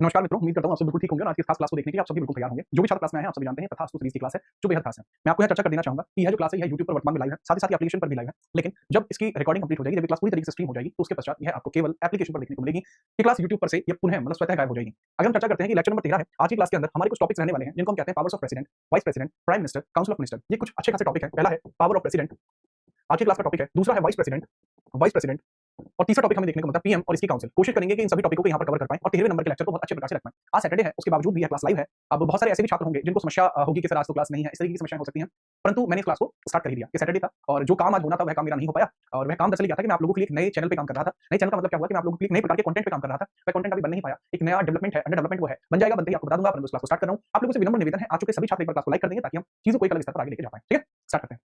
नमस्कार मित्रों, उम्मीद करता हूँ आप सब बिल्कुल ठीक होंगे और आज की खास क्लास को देखने के लिए आप सभी बिल्कुल तैयार होंगे। जो भी छात्र क्लास में आए हैं आप सभी जानते हैं तथास्तु सीरीज की क्लास है जो बेहद खास है। मैं आपको यह चर्चा कर देना चाहूंगा कि यह जो क्लास है यह YouTube पर वर्तमान में लाइव है, साथ ही साथ एप्लीकेशन पर भी लाइव है। लेकिन जब इसकी रिकॉर्डिंग कंप्लीट हो जाएगी, जब क्लास पूरी तरीके से स्ट्रीम हो जाएगी, तो उसके पश्चात यह आपको केवल एप्लीकेशन पर देखने को मिलेगी। ये क्लास YouTube पर से ये पुनः मतलब स्वतः गायब हो जाएगी। अगर हम चर्चा करते हैं कि लेक्चर नंबर 13 है, आज की क्लास के अंदर हमारे कुछ टॉपिक्स रहने वाले हैं जिनको हम कहते हैं powers of president, vice president, prime minister, council of minister. ये कुछ अच्छे खासे टॉपिक है। पहला है पावर ऑफ प्रेसिडेंट, आज की क्लास का टॉपिक है। दूसरा है वाइस प्रेसिडेंट और तीसरा टॉपिक हमें देखने को मिलता है पीएम और इसकी काउंसिल। कोशिश करेंगे कि इन सभी टॉपिक को यहाँ पर कवर कर पाएं और 13वें नंबर के लेक्चर को बहुत अच्छे प्रकार से रख पाएं। आज सैटरडे है, उसके बावजूद भी यह क्लास लाइव है। अब बहुत सारे ऐसे भी छात्र होंगे जिनको समस्या होगी कि सर आज तो क्लास नहीं है, इस तरीके की समस्याएं हो सकती हैं, परंतु मैंने इस क्लास को स्टार्ट कर ही दिया। ये सैटरडे था और जो काम आज होना था वह काम मेरा नहीं हो पाया। और वह काम दरअसल क्या था कि मैं आप लोगों के लिए एक नए चैनल पे काम कर रहा था। नए चैनल का मतलब क्या हुआ कि मैं आप लोगों के लिए नए प्रकार के कंटेंट पे काम कर रहा था। वह कंटेंट अभी बन नहीं पाया, एक नया डेवलपमेंट है, अंडर डेवलपमेंट वो है, बन जाएगा, बनते ही आपको बता दूंगा। परंतु इस क्लास को स्टार्ट कर रहा हूं। आप लोगों से विनम्र निवेदन है, आ चुके सभी छात्र एक बार क्लास को लाइक कर देंगे ताकि हम चीजों को एक अलग स्तर पर आगे लेके जा पाएं। ठीक है, स्टार्ट करते हैं।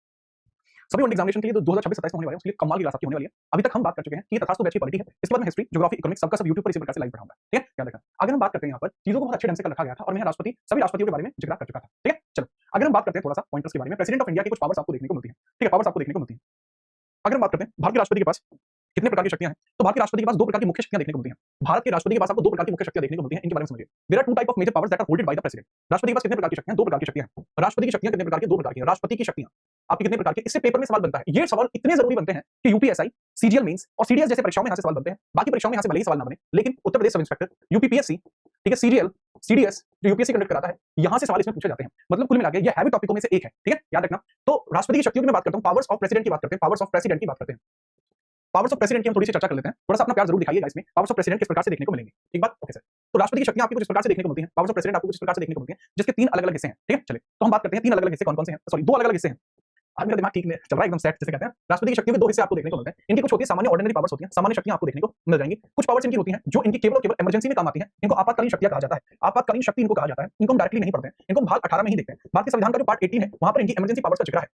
सभी वन एग्जामिनेशन के लिए 2026-27 में होने वाले हैं, उसके लिए कमाल की क्लास आपकी होने वाली है। अभी तक हम बात कर चुके हैं कि तथास्तु बैच की पॉलिटी है। इसके बाद मैं हिस्ट्री, ज्योग्राफी, इकोनॉमिक्स सबका सब YouTube पर इसी प्रकार से लाइव पढ़ाऊंगा। ठीक है, याद रखना। अगर हम बात करते हैं यहाँ पर चीजों को बहुत अच्छे ढंग से कर रखा गया था और मैं राष्ट्रपति सभी राष्ट्रपतियों के बारे में जिक्र कर चुका था। ठीक है, चलो अगर हम बात करते हैं थोड़ा सा पॉइंटर्स के बारे में, प्रेसिडेंट ऑफ इंडिया की कुछ पावर्स आपको देखने को मिलती है। ठीक है, पावर्स आपको देखने को मिलती है। अगर हम बात करते हैं भारत के राष्ट्रपति के पास कितने प्रकार की शक्तियां हैं, तो भारत के राष्ट्रपति के पास दो प्रकार की मुख्य शक्तियां देखने को मिलती हैं। भारत के राष्ट्रपति के पास आपको दो प्रकार की मुख्य शक्तियां देखने को मिलती हैं, इनके बारे में समझिए। There are two type of major powers that are holded by the president. राष्ट्रपति के पास कितने प्रकार की शक्तियां? दो प्रकार की शक्तियां हैं। राष्ट्रपति की शक्तियां कितने प्रकार की? दो प्रकार की। राष्ट्रपति की शक्तियां आपकी कितने प्रकार की? इससे पेपर में सवाल बनता है। ये सवाल इतने जरूरी बनते हैं कि यूपीएसआई, सीजीएल मेंस और सीडीएस जैसे परीक्षाओं में यहां से सवाल बनते हैं। बाकी परीक्षाओं में यहां से भले ही सवाल ना बने, लेकिन Uttar Pradesh sub inspector, UPPSC, ठीक है, सीजीएल, सीडीएस जो यूपीएससी कंडक्ट कराता है, यहां से सवाल इसमें पूछे जाते हैं। मतलब कुल मिलाकर ये हैवी टॉपिकों में से एक है। ठीक है, याद रखना। तो राष्ट्रपति की शक्तियों की मैं बात करता हूं, पावर्स ऑफ प्रेसिडेंट की बात करते हैं, पावर्स ऑफ प्रेसिडेंट की बात करते हैं। पावर्स ऑफ प्रेसिडेंट की हम थोड़ी सी चर्चा कर लेते हैं। थोड़ा सा अपना प्यार जरूर दिखाइएगा इसमें। पावर्स ऑफ प्रेसिडेंट किस प्रकार से देखने को मिलेंगे, ठीक बात? Okay sir. तो राष्ट्रपति की शक्तियां आपको कुछ इस प्रकार से देखने को मिलती हैं, पावर्स ऑफ प्रेसिडेंट आपको कुछ इस प्रकार से देखने को मिलती हैं, जिसके तीन अलग-अलग हिस्से हैं। ठीक है, चलिए तो हम बात करते हैं तीन अलग-अलग हिस्से कौन-कौन से हैं। सॉरी, दो अलग-अलग हिस्से हैं। आज मेरा दिमाग ठीक नहीं चल रहा है, एकदम सेट जिसे कहते हैं। राष्ट्रपति की शक्तियों के दो हिस्से आपको देखने को मिलते हैं। इनकी कुछ होती है सामान्य ऑर्डिनरी पावर्स होती हैं, सामान्य शक्तियां आपको देखने को मिल जाएंगी। कुछ पावर्स इनकी होती हैं जो इनकी केवल और केवल इमरजेंसी में काम आती हैं। इनको आपातकालीन शक्तियां कहा जाता है। आपातकालीन शक्ति इनको कहा जाता है। इनको हम डायरेक्टली नहीं पढ़ते हैं, इनको हम भाग 18 में ही देखते हैं। भारतीय संविधान का जो पार्ट 18 है, वहां पर इनकी इमरजेंसी पावर्स का जिक्र है।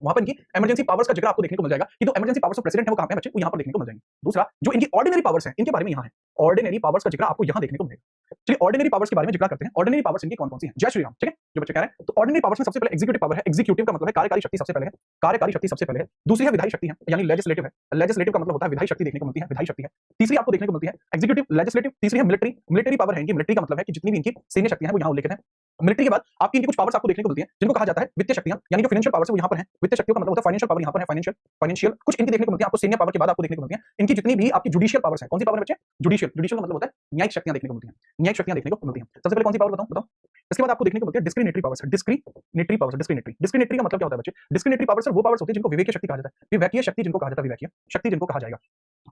वहां पर इनकी इमरजेंसी पावर्स का जिक्र आपको देखने को मिल जाएगा कि जो इमरजेंसी पावर्स ऑफ प्रेसिडेंट है वो कहां पे है बच्चे, वो यहां पर देखने को मिल जाएंगे। दूसरा जो इनकी ऑर्डिनरी पावर्स हैं, इनके बारे में यहां है। ऑर्डिनरी पावर्स का जिक्र आपको यहां देखने को मिलेगा। चलिए ऑर्डिनरी पावर्स के बारे में जिक्र करते हैं। ऑर्डिनरी पावर्स इनकी कौन-कौन सी हैं? जय श्री राम। ठीक है, जो बच्चे कह रहे हैं। तो ऑर्डिनरी पावर्स में सबसे पहले एग्जीक्यूटिव पावर है। एग्जीक्यूटिव का मतलब है कार्यकारी शक्ति सबसे पहले है। कार्यकारी शक्ति सबसे पहले है। दूसरी है विधायी शक्ति है, यानी लेजिस्लेटिव है। लेजिस्लेटिव का मतलब होता है विधायी शक्ति देखने को मिलती है, विधायी शक्ति है। तीसरी आपको देखने को मिलती है एग्जीक्यूटिव, लेजिस्लेटिव। तीसरी है मिलिट्री। मिलिट्री पावर है इनकी। मिलिट्री का मतलब है कि जितनी भी इनकी सैन्य शक्तियां हैं वो यहां उल्लेखित है। मिलिट्री के बाद आपकी इनकी कुछ पावर्स आपको देखने को मिलती हैं जिनको कहा जाता है वित्तीय शक्तियां, यानी जो फाइनेंशियल पावर्स है वो यहां पर है। वित्तीय शक्तियों का मतलब होता है फाइनेंशियल पावर, यहां पर है फाइनेंशियल, फाइनेंशियल कुछ इनकी देखने को मिलती है आपको सैन्य पावर के बाद आपको देखने को मिलती है। इनकी जितनी भी आपकी जुडिशियल पावर्स है, कौन सी पावर है बच्चे? जुडिशियल। जुडिशियल का मतलब होता है न्यायिक शक्तियां देखने को मिलती हैं। न्यायिक शक्तियां देखने को मिलती हैं। सबसे पहले कौन सी पावर बताऊं? बताओ। इसके बाद आपको देखने को मिलती है discriminatory powers. Discriminatory powers, discriminatory. Discriminatory का मतलब क्या होता है बच्चे? डिस्क्रिमिनेटरी पावर्स वो पावर्स होती है जिनको विवेकीय शक्ति कहा जाता है। विवेकीय शक्ति जिनको कहा जाता है, विवेकीय शक्ति जिनको कहा जाएगा।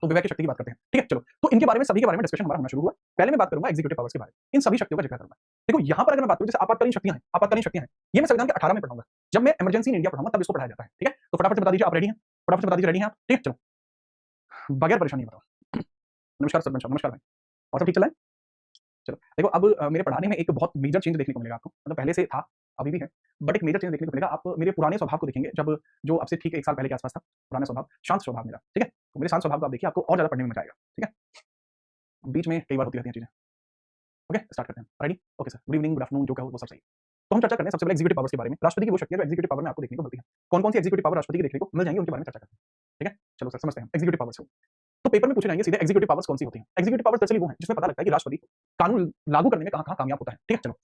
तो विवेक की शक्ति की बात करते हैं। ठीक है, चलो तो इनके बारे में सभी के बारे में डिस्कशन हमारा होना शुरू हुआ। पहले मैं बात करूंगा एग्जीक्यूटिव पावर्स के बारे में। इन सभी शक्तियों का जिक्र करूंगा। देखो यहां पर अगर मैं बात करूं जैसे आपातकालीन शक्तियां हैं, आपातकालीन शक्तियां हैं, ये मैं संविधान के 18 में पढ़ाऊंगा। जब मैं इमरजेंसी इन इंडिया पढ़ाऊंगा तब इसको पढ़ाया जाता है। ठीक है, तो फटाफट से बता दीजिए आप रेडी हैं? फटाफट से बता दीजिए रेडी हैं आप? ठीक है, चलो बगैर परेशानी बताओ। नमस्कार सरपंच साहब, नमस्कार भाई। और सब ठीक चल रहा है? चलो देखो अब मेरे पढ़ाने में एक बहुत मेजर चेंज देखने को मिलेगा आपको। मतलब पहले से था, अभी भी है, बट एक मेजर चेंज देखने को मिलेगा। आप मेरे पुराने स्वभाव को देखेंगे जब जो आपसे ठीक 1 साल पहले के आसपास था। पुराना स्वभाव, शांत स्वभाव मेरा। ठीक है, तो मेरे शांत स्वभाव को आप देखिए, आपको और ज्यादा पढ़ने में मजा आएगा। ठीक है, बीच में कई बार होती रहती हैं चीजें। ओके, स्टार्ट करते हैं। Ready? Okay sir, good evening, good afternoon, जो कहो वो सब सही। तो हम चर्चा करते हैं सबसे पहले एग्जीक्यूटिव पावर्स के बारे में। राष्ट्रपति की वो शक्तियां जो एग्जीक्यूटिव पावर में आपको देखने को मिलती है। कौन-कौन सी एग्जीक्यूटिव पावर राष्ट्रपति की देखने को मिल जाएंगी, उनके बारे में चर्चा करते हैं। ठीक है, चलो सर समझते हैं एग्जीक्यूटिव पावर्स को। तो पेपर में पूछे जाएंगे सीधे एग्जीक्यूटिव पावर्स कौन सी होती हैं। एग्जीक्यूटिव पावर्स दरअसल वो हैं जिसमें पता लगता है कि राष्ट्रपति कानून लागू करने में कहां-कहां कामयाब होता है। ठीक है, चलो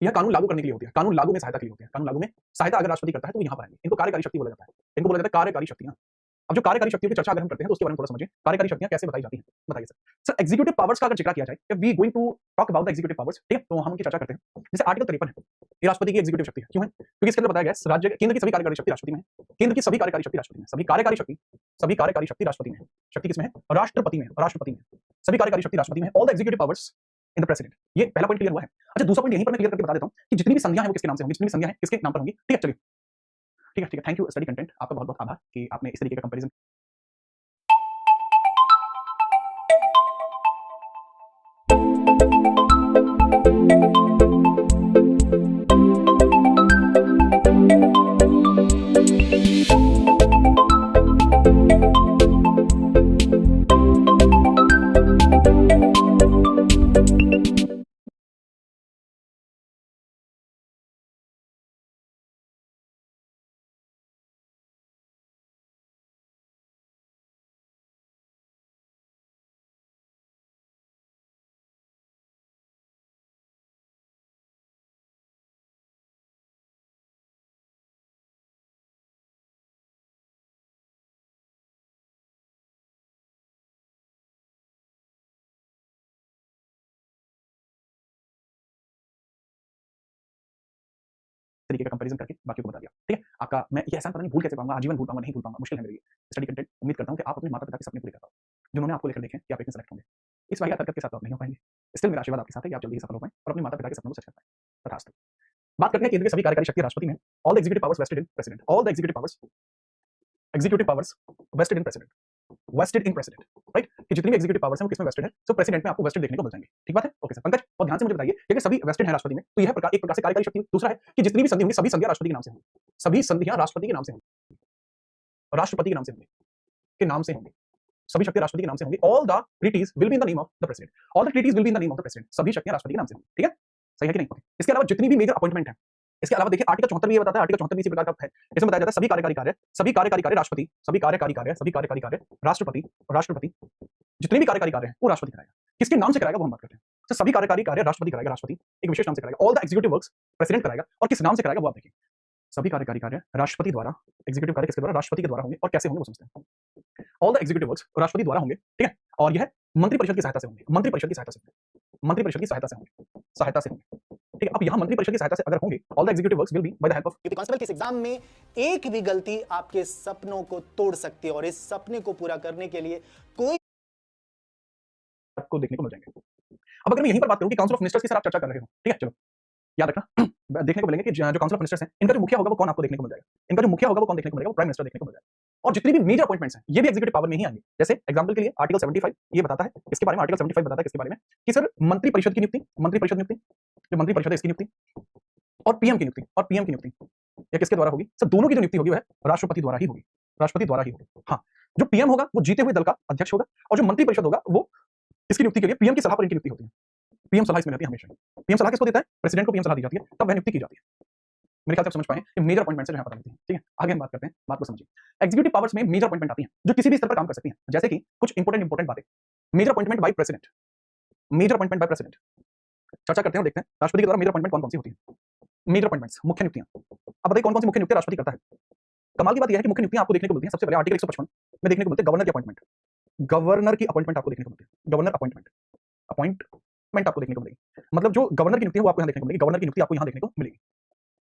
यह कानून लागू करने के लिए होती है, कानून लागू में सहायता के लिए होती है। कानून लागू में सहायता अगर राष्ट्रपति करता है तो वो यहाँ पर आएंगे। इनको कार्यकारी शक्ति बोला जाता है। इनको बोला जाता है कार्यकारी शक्तियां। अब जो कार्यकारी शक्तियों की चर्चा अगर हम करते हैं तो उसके बारे में थोड़ा समझिए। कार्यकारी शक्तियां कैसे बताई जाती हैं, बताइए सर। सर एग्जीक्यूटिव पावर्स का अगर जिक्र किया जाए, if we going to talk about the executive powers, ठीक है, तो हम उनकी चर्चा करते हैं। जैसे आर्टिकल 53 है, ये राष्ट्रपति की एग्जीक्यूटिव शक्ति है। क्यों है? क्योंकि इसके अंदर बताया गया है राज्य केंद्र की सभी कार्यकारी शक्ति राष्ट्रपति में है। केंद्र की सभी कार्यकारी शक्ति राष्ट्रपति में, सभी कार्यकारी शक्ति राष्ट्रपति में है। शक्ति किसमें है? राष्ट्रपति में, राष्ट्रपति में। सभी कार्यकारी शक्ति राष्ट्रपति में है। All the executive powers in the president. ये पहला पॉइंट क्लियर हुआ है। अच्छा दूसरा पॉइंट यहीं पर मैं क्लियर करके बता देता हूं कि जितनी भी संधियां हैं वो किसके नाम से होंगी, जितनी भी संधियां हैं किसके नाम पर होंगी। ठीक है, चलिए ठीक है, ठीक है, थैंक यू स्टडी कंटेंट। आपका बहुत बहुत आभार कि आपने इस तरीके का कंपैरिजन तरीके का कंपैरिजन करके बाकियों को बता दिया। ठीक है, आपका मैं ये एहसान पता नहीं भूल कैसे पाऊंगा, आजीवन भूल पाऊंगा, नहीं भूल पाऊंगा, मुश्किल है मेरे लिए स्टडी कंटेंट। उम्मीद करता हूं कि आप अपने माता पिता के सपने पूरे कर पाओ, जिन्होंने आपको लेकर देखे कि आप एक दिन सेलेक्ट होंगे। इस वाहियात हरकत के साथ तो आप नहीं हो पाएंगे, स्टिल मेरा आशीर्वाद आपके साथ है कि आप जल्दी ही सफल हो पाएं और अपने माता पिता के सपनों को सच कर पाएं। तथास्तु। बात करते हैं केंद्र की सभी कार्यकारी शक्ति राष्ट्रपति में। All the executive powers vested in president, all the executive powers vested in president, vested in president, right, कि जितनी भी एग्जीक्यूटिव पावर्स हैं वो किसमें वेस्टेड है, सो प्रेसिडेंट में आपको वेस्टेड देखने को मिल जाएंगे। ठीक बात है, ओके सर। पंकज बहुत ध्यान से मुझे बताइए कि अगर सभी वेस्टेड है राष्ट्रपति में तो यह प्रकार एक प्रकार से कार्यकारी शक्ति। दूसरा है कि जितनी भी संधि होंगी सभी संधियां राष्ट्रपति के नाम से होंगी, सभी संधियां राष्ट्रपति के नाम से होंगी, राष्ट्रपति के नाम से होंगी, के नाम से होंगी, सभी शक्तियां राष्ट्रपति के नाम से होंगी। All the treaties will be in the name of the president, all the treaties will be in the name of the president, सभी शक्तियां राष्ट्रपति के नाम से होंगी। ठीक है, सही है कि नहीं? okay. इसके अलावा जितनी भी मेजर अपॉइंटमेंट है, इसके अलावा देखिए आर्टिकल 74 ये बताता है, आर्टिकल 74 इसी प्रकार का है। इसमें बताया जाता है सभी कार्यकारी कार्य, सभी कार्यकारी कार्य राष्ट्रपति, सभी कार्यकारी कार्य, सभी कार्यकारी कार्य राष्ट्रपति, राष्ट्रपति, जितने भी कार्यकारी कार्य हैं वो राष्ट्रपति कराएगा। किसके नाम से कराएगा वो हम बात करते हैं। तो सभी कार्यकारी कार्य राष्ट्रपति कराएगा, राष्ट्रपति एक विशेष नाम से कराएगा। All the executive works president कराएगा, और किस नाम से कराएगा वो आप देखिए। सभी कार्यकारी कार्य राष्ट्रपति द्वारा, एग्जीक्यूटिव कार्य किसके द्वारा, राष्ट्रपति के द्वारा होंगे, और कैसे होंगे वो समझते हैं। ऑल द एग्जीक्यूटिव वर्क्स राष्ट्रपति द्वारा होंगे, ठीक है, और यह मंत्रिपरिषद की सहायता से होंगे, मंत्रिपरिषद की सहायता से होंगे, मंत्रिपरिषद की सहायता से होंगे, सहायता से होंगे। ठीक है, अब यहां मंत्रिपरिषद की सहायता से अगर होंगे, all the executive works will be by the help of, क्योंकि कांस्टेबल के इस एग्जाम में एक भी गलती आपके सपनों को तोड़ सकती है, और इस सपने को पूरा करने के लिए कोई आपको देखने को मिल जाएंगे। अब अगर मैं यहीं पर बात करूं कि काउंसिल ऑफ मिनिस्टर्स की सर आप चर्चा कर रहे हो, ठीक है, चलो याद रखना देखने को मिलेंगे कि जो काउंसिल ऑफ मिनिस्टर्स हैं इनका जो मुखिया होगा वो कौन आपको देखने को मिल जाएगा, इनका जो मुखिया होगा वो कौन देखने को मिलेगा, वो प्राइम मिनिस्टर देखने को मिल जाएगा। और जितनी भी मेजर अपॉइंटमेंट्स हैं ये भी एग्जीक्यूटिव पावर में ही आएंगे। जैसे एग्जांपल के लिए आर्टिकल 75 ये बताता है इसके बारे में, आर्टिकल 75 बताता है किसके बारे में, कि सर मंत्री परिषद की नियुक्ति, मंत्री परिषद नियुक्ति, जो मंत्री परिषद है इसकी नियुक्ति, और पीएम की नियुक्ति, और पीएम की नियुक्ति ये किसके द्वारा होगी, सर दोनों की जो नियुक्ति होगी वह राष्ट्रपति द्वारा ही होगी, राष्ट्रपति द्वारा ही होगी। हाँ, जो पीएम होगा वो जीते हुए दल का अध्यक्ष होगा, और जो मंत्री परिषद होगा वो इसकी नियुक्ति के लिए पीएम की सलाह पर इनकी नियुक्ति होती है। पीएम सलाह इसमें रहती है हमेशा। पीएम सलाह किसको देता है, प्रेसिडेंट को पीएम सलाह दी जाती है, तब वह नियुक्ति की जाती है। मेरे ख्याल से आप समझ पाए ये मेजर अपॉइंटमेंट्स हैं, पता लगती हैं। ठीक है, आगे हम बात करते हैं, बात को समझिए। एग्जीक्यूटिव पावर्स में मेजर अपॉइंटमेंट आती हैं जो किसी भी स्तर पर काम कर सकती हैं, जैसे कि कुछ इंपॉर्टेंट बातें। Major appointment by president, major appointment by president चर्चा करते हैं और देखते हैं राष्ट्रपति के द्वारा मेजर अपॉइंटमेंट कौन सी होती है। मेजर अपॉइंटमेंट्स, मुख्य नियुक्तियां। अब बताइए कौन कौन सी मुख्य नियुक्तियां राष्ट्रपति करता है। कमाल की बात यह है कि मुख्य नियुक्तियां आपको देखने को मिलती हैं, सबसे पहले आर्टिकल 155 में देखने को मिलते हैं गवर्नर की अपॉइंटमेंट, गवर्नर की अपॉइंटमेंट आपको देखने को मिलती है, गवर्नर अपॉइंटमेंट, अपॉइंटमेंट आपको देखने को मिलेगी। मतलब जो गवर्नर की नियुक्ति है वो आपको यहां देखने को मिलेगी, गवर्नर की नियुक्ति आपको यहां देखने को मिलेगी,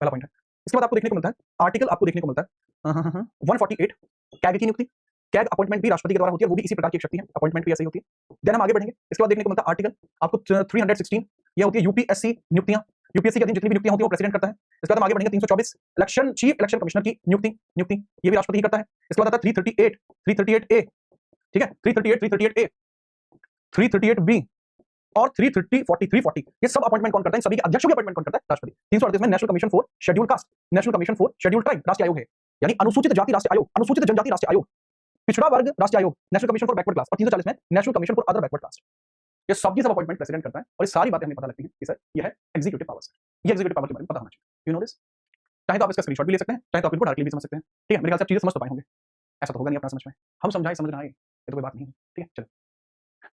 पहला पॉइंट है। इसके बाद आपको देखने को मिलता है आर्टिकल, आपको देखने को मिलता है 148 कैग की नियुक्ति। कैग अपॉइंटमेंट भी राष्ट्रपति के द्वारा होती है, वो भी इसी प्रकार की एक शक्ति है, अपॉइंटमेंट भी ऐसी होती है। देन हम आगे बढ़ेंगे, इसके बाद देखने को मिलता है आर्टिकल आपको 316, ये होती है यूपीएससी नियुक्तियां, यूपीएससी के अधीन जितनी भी नियुक्तियां होती है वो प्रेसिडेंट करता है। इसके बाद हम आगे बढ़ेंगे 324 इलेक्शन, चीफ इलेक्शन कमिश्नर की नियुक्ति ये भी राष्ट्रपति ही करता है। इसके बाद आता है 338 ए, ठीक है, 338 ए, 338 बी और 340 ये सब अपॉइंटमेंट कौन करता है, सभी के अध्यक्षों की अपॉइंटमेंट कौन करता है, राष्ट्रपति। 338 में national commission for scheduled caste, national commission for scheduled tribe राष्ट्रीय आयोग है, यानी अनुसूचित जाति राष्ट्रीय आयोग, अनुसूचित जनजाति राष्ट्रीय आयोग, पिछड़ा वर्ग राष्ट्रीय आयोग, national commission for backward class, और 340 में national commission for other backward class. ये सब की सब अपॉइंटमेंट प्रेसिडेंट करता है, और ये सारी बातें हमें पता लगती हैं कि सर ये है एग्जीक्यूटिव पावर्स। ये एग्जीक्यूटिव पावर के बारे में पता होना चाहिए, यू नो दिस। चाहे तो आप इसका स्क्रीनशॉट भी ले सकते हैं, चाहे तो आप इनको डायरेक्टली भी समझ सकते हैं। ठीक है, मेरे ख्याल से आप चीजें समझ तो पाए होंगे, ऐसा तो होगा नहीं अपना समझ में, हम समझाएं समझ ना आए ये तो कोई बात नहीं है। ठीक है, चलो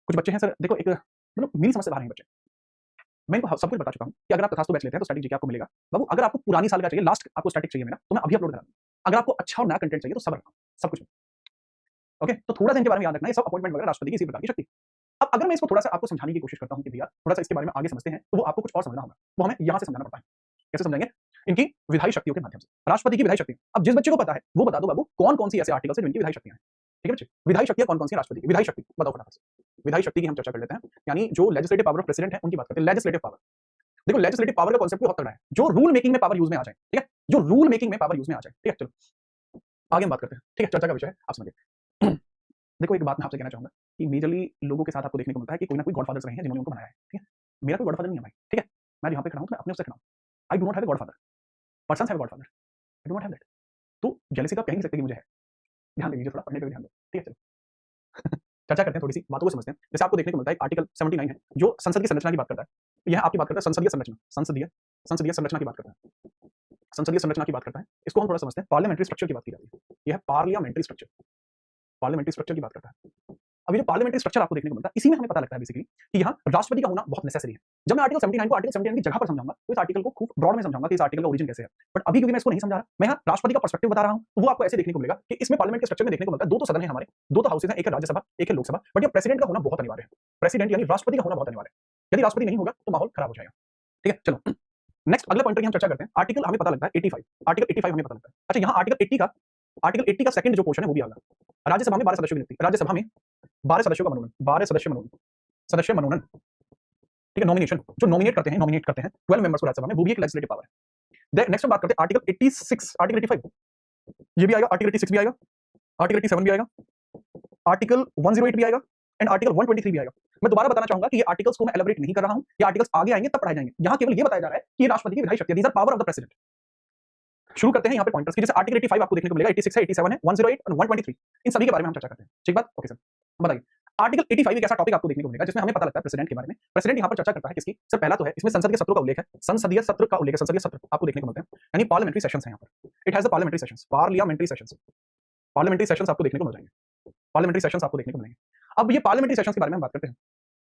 कुछ बच्चे हैं सर, देखो एक मतलब मेरी समझ से बाहर हैं बच्चे। मैं इनको सब कुछ बता चुका हूं कि अगर आप तथास्तु बैच लेते हैं तो स्टैटिक जीके आपको मिलेगा। बाबू अगर आपको पुरानी साल का चाहिए, लास्ट आपको स्टैटिक चाहिए मेरा, तो मैं अभी अपलोड करा दूंगा। अगर आपको अच्छा और नया कंटेंट चाहिए तो सब रखा सब कुछ। ओके, तो थोड़ा सा इनके बारे में याद रखना, ये सब अपॉइंटमेंट वगैरह राष्ट्रपति की इसी प्रकार की शक्ति। अब अगर मैं इसको थोड़ा सा आपको समझाने की कोशिश करता हूं कि भैया थोड़ा सा इसके बारे में आगे समझते हैं, तो वो आपको कुछ और समझना होगा, वो हमें यहां से समझाना पड़ता है। कैसे समझेंगे, इनकी विधायी शक्तियों के माध्यम से, राष्ट्रपति की विधायी शक्ति। अब जिस बच्चे को पता है वो बता दो बाबू कौन कौन सी ऐसे आर्टिकल्स हैं जिनकी विधायी शक्तियां हैं। ठीक है बच्चे, विधायी शक्तियां कौन कौन सी है राष्ट्रपति की, विधायी शक्ति बताओ फटाफट से। विधायी शक्ति की हम चर्चा कर लेते हैं, यानी जो लेजिस्लेटिव पावर ऑफ प्रेसिडेंट है उनकी बात करते हैं। लेजिस्लेटिव पावर, देखो लेजिस्लेटिव पावर का कांसेप्ट बहुत तगड़ा है, जो रूल मेकिंग में पावर यूज में आ जाए। ठीक है, जो रूल मेकिंग में पावर यूज में आ जाए। ठीक है, चलो आगे हम बात करते हैं। ठीक है, चर्चा का विषय है, आप समझिए। देखो एक बात मैं आपसे कहना चाहूंगा कि मेजरली लोगों के साथ आपको देखने को मिलता है कि कोई ना कोई गॉडफादर्स रहे हैं जिन्होंने उनको बनाया है। ठीक है, मेरा कोई गॉडफादर नहीं है भाई। ठीक है, मैं जहां पे खड़ा हूं तो मैं अपने उससे खड़ा हूं। I do not have a godfather, persons have a godfather, I do not have that. तो जेलसी तो आप कह नहीं सकते कि मुझे है। ध्यान दीजिए, थोड़ा पढ़ने पे भी ध्यान दो। ठीक है, चलो चर्चा करते हैं, थोड़ी सी बातों को समझते हैं। जैसे आपको देखने को मिलता है आर्टिकल 79 है जो संसद की संरचना की बात करता है। यह आपकी बात करता है संसदीय संरचना, संसदीय संरचना की बात करता है, संसदीय संरचना की बात करता है। इसको हम थोड़ा समझते हैं, पार्लियामेंट्री स्ट्रक्चर की बात की जाती है। यह पार्लियामेंट्री स्ट्रक्चर, पार्लियामेंट्री स्ट्रक्चर की बात करता है। अब ये जो पार्लियामेंट्री स्ट्रक्चर आपको देखने को मिलता है, इसी में हमें पता लगता है बेसिकली कि यहाँ राष्ट्रपति का होना बहुत नेसेसरी है। जब मैं आर्टिकल 79 को आर्टिकल 79 की जगह पर समझाऊंगा तो इस आर्टिकल को खूब ब्रॉड में समझाऊंगा कि इस आर्टिकल का ओरिजिन कैसे है। बट अभी क्योंकि मैं इसको नहीं समझा रहा, मैं यहाँ राष्ट्रपति का पर्सपेक्टिव बता रहा हूँ, तो वो आपको ऐसे देखने को मिलेगा कि इसमें पार्लियामेंट के स्ट्रक्चर में देखने को मिलता है दो तो सदन है हमारे, दो तो हाउसेज हैं, एक है राज्यसभा एक है लोकसभा। बट ये प्रेसिडेंट का होना बहुत अनिवार्य है, प्रेसिडेंट यानी राष्ट्रपति का होना बहुत अनिवार्य है। यदि राष्ट्रपति नहीं होगा तो माहौल खराब हो जाएगा। ठीक है, चलो नेक्स्ट अगले पॉइंटर की हम चर्चा करते हैं। आर्टिकल हमें पता लगता है 85, आर्टिकल 85 हमें पता लगता है। अच्छा, यहाँ आर्टिकल 80 का सेकंड जो पोर्शन है वो भी आ गया। राज्यसभा में 12 सदस्यों की नियुक्ति, राज्यसभा में 12 सदस्यों का मनोनयन, 12 सदस्य मनोनयन, ठीक है, नॉमिनेशन, जो नॉमिनेट करते हैं 12 मेंबर्स को राज्यसभा में, वो भी एक लेजिस्लेटिव पावर है। नेक्स्ट हम बात करते हैं आर्टिकल 86, आर्टिकल 85 ये भी आएगा, आर्टिकल 86 भी आएगा, आर्टिकल 87 भी आएगा, आर्टिकल 108 भी आएगा एंड आर्टिकल 123 भी आएगा। मैं दोबारा बताना चाहूंगा कि ये आर्टिकल्स को मैं एलैबोरेट नहीं कर रहा हूं, ये आर्टिकल्स आगे आएंगे तब पढ़ाए जाएंगे। यहां केवल ये बताया जा रहा है कि ये राष्ट्रपति की विधायी शक्ति है, these are power of the president. शुरू करते हैं यहाँ पे पॉइंटर्स की, जैसे आर्टिकल 85 आपको देखने को मिलेगा, 86 है, 87 है, 108 और 123, इन सभी के बारे में हम चर्चा करते हैं। ठीक बात, ओके सर, बताइए। आर्टिकल 85 एक ऐसा टॉपिक आपको देखने को मिलेगा जिसमें हमें पता लगता है प्रेसिडेंट के बारे में। प्रेसिडेंट यहाँ पर चर्चा करता है किसकी? सर पहला तो है इसमें संसद के सत्रों का उल्लेख है, संसदीय सत्र का उल्लेख है, संसदीय सत्र आपको देखने को मिलते हैं, यानी पार्लियामेंट्री सेशंस है यहाँ पर। It has the parliamentary sessions, parliamentary sessions, parliamentary sessions आपको देखने को मिल जाएंगे, पार्लियामेंट्री सेशंस आपको देखने को मिलेंगे। अब ये पार्लियामेंट्री सेशंस के बारे में हम बात करते हैं।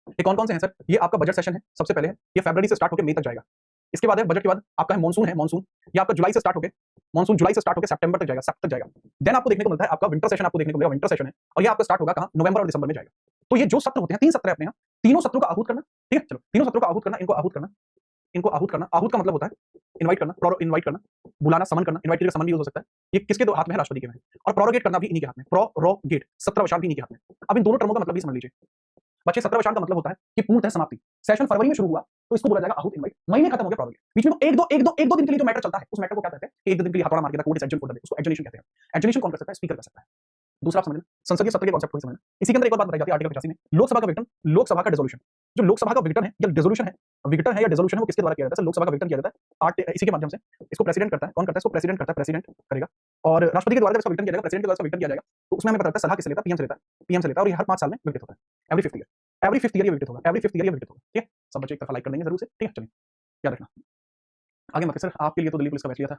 ये कौन कौन से हैं सर? ये आपका बजट सेशन है, सबसे पहले है, ये फरवरी से स्टार्ट होकर मई तक जाएगा। इसके बाद है बजट के बाद आपका है मॉनसून, ये आपका जुलाई से स्टार्ट होकर, मॉनसून जुलाई से स्टार्ट होकर सितंबर तक जाएगा, सब तक जाएगा। देन आपको देखने को मिलता है आपका विंटर सेशन, आपको देखने को मिलेगा विंटर सेशन है, और ये आपका स्टार्ट होगा कहां? नवंबर और दिसंबर में जाएगा। तो ये जो सत्र होते हैं, 3 सत्र है अपने यहाँ, तीनों सत्रों का आहूत करना, ठीक है, चलो तीनों सत्रों का आहूत करना, इनको आहूत करना, इनको आहूत करना। आहूत का मतलब होता है इनवाइट करना, इनवाइट करना, बुलाना, समन करना, इनवाइट करके समन भी यूज हो सकता है। ये किसके दो हाथ में है? राष्ट्रपति के में। और प्रोरोगेट करना भी इन्हीं के हाथ में, प्रोरोगेट, सत्रावसान भी इन्हीं के हाथ में। अब इन दोनों टर्मों का मतलब भी समझ लीजिए बच्चे। सत्रावसान का मतलब होता है कि पूर्णतः समाप्ति, सेशन फरवरी में शुरू हुआ तो इसको बोला जाएगा आहूत इनवाइट, महीने खत्म हो गया प्रोरोगेट, बीच में एक दो दिन के लिए जो मैटर चलता है उस मैटर को क्या कहते हैं? एक दो दिन के लिए हथौड़ा मार के court is adjourn for the day, उसको एडजर्नेशन कहते हैं। एडजर्नेशन कौन कर सकता है? स्पीकर कर सकता है। दूसरा आप समझना, संसदीय सत्र के कॉन्सेप्ट को समझना। इसी के अंदर एक और बात बताई जाती है आर्टिकल 85 में, लोकसभा का विघटन, लोकसभा का डिसोल्यूशन। जो लोकसभा का विघटन है या डिसोल्यूशन है, विघटन है या डिसोल्यूशन है, वो किसके द्वारा किया जाता है? लोकसभा का विघटन किया जाता है इसी के माध्यम से। इसको प्रेसिडेंट करता है, कौन करता है? इसको प्रेसिडेंट करता है, प्रेसिडेंट करेगा। और राष्ट्रपति के द्वारा जब इसका विघटन किया जाएगा, प्रेसिडेंट के द्वारा इसका विघटन किया जाएगा, तो उसमें हमें पता लगता है सलाह किससे लेता है? पीएम से लेता है, पीएम से लेता है, और ये हर 5 साल में विघटित होता है, every 5th year, every 5th year ये विघटित होगा, एवरी 5th ईयर ये विघटित होगा। ठीक है, सब बच्चे एक तरफ लाइक कर देंगे जरूर से, ठीक है, चलिए याद रखना। आगे मत सर, आपके लिए तो दिल्ली पुलिस का बैच लिया था,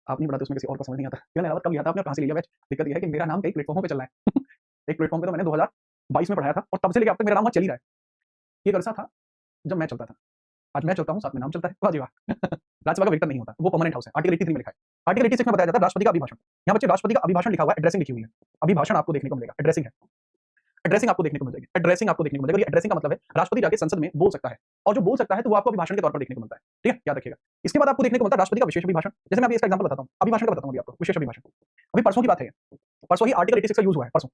आप नहीं पढ़ाते, उसमें किसी और को समझ नहीं आता। क्या कब लिया था आपने, कहां से लिया बैच? दिक्कत ये है कि मेरा नाम कई प्लेटफॉर्मों पे चल रहा है। एक प्लेटफॉर्म पे तो मैंने 2022 में पढ़ाया था और तब से लेकर अब तक मेरा नाम वहां चल ही रहा है। ये एक अरसा था जब मैं चलता था, आज मैं चलता हूं, साथ में नाम चलता है। वाह जी वाह। राज्यसभा का विघटन नहीं होता, वो परमानेंट हाउस है। आर्टिकल 83 में लिखा है, आर्टिकल 86 में बताया जाता है राष्ट्रपति का अभिभाषण। यहाँ बच्चे राष्ट्रपति का अभिभाषण लिखा हुआ है, एड्रेसिंग लिखी हुई है, अभिभाषण आपको देखने को मिलेगा, एड्रेसिंग है, एड्रेसिंग आपको देखने को मिल जाएगी, एड्रेसिंग आपको देखने को मिलेगा। एड्रेसिंग का मतलब है राष्ट्रपति जाके संसद में बोल सकता है, और जो बोल सकता है तो वो आपको अभिभाषण के तौर पर देखने को मिलता है। ठीक है, याद रखिएगा। इसके बाद आपको देखने को मिलता है राष्ट्रपति का विशेष अभिभाषण। जैसे मैं अभी इसका एग्जांपल बताता हूं, अभिभाषण का बताता हूं अभी आपको, विशेष अभिभाषण। अभी परसों की बात है, परसों ही आर्टिकल 86 का यूज हुआ है, परसों।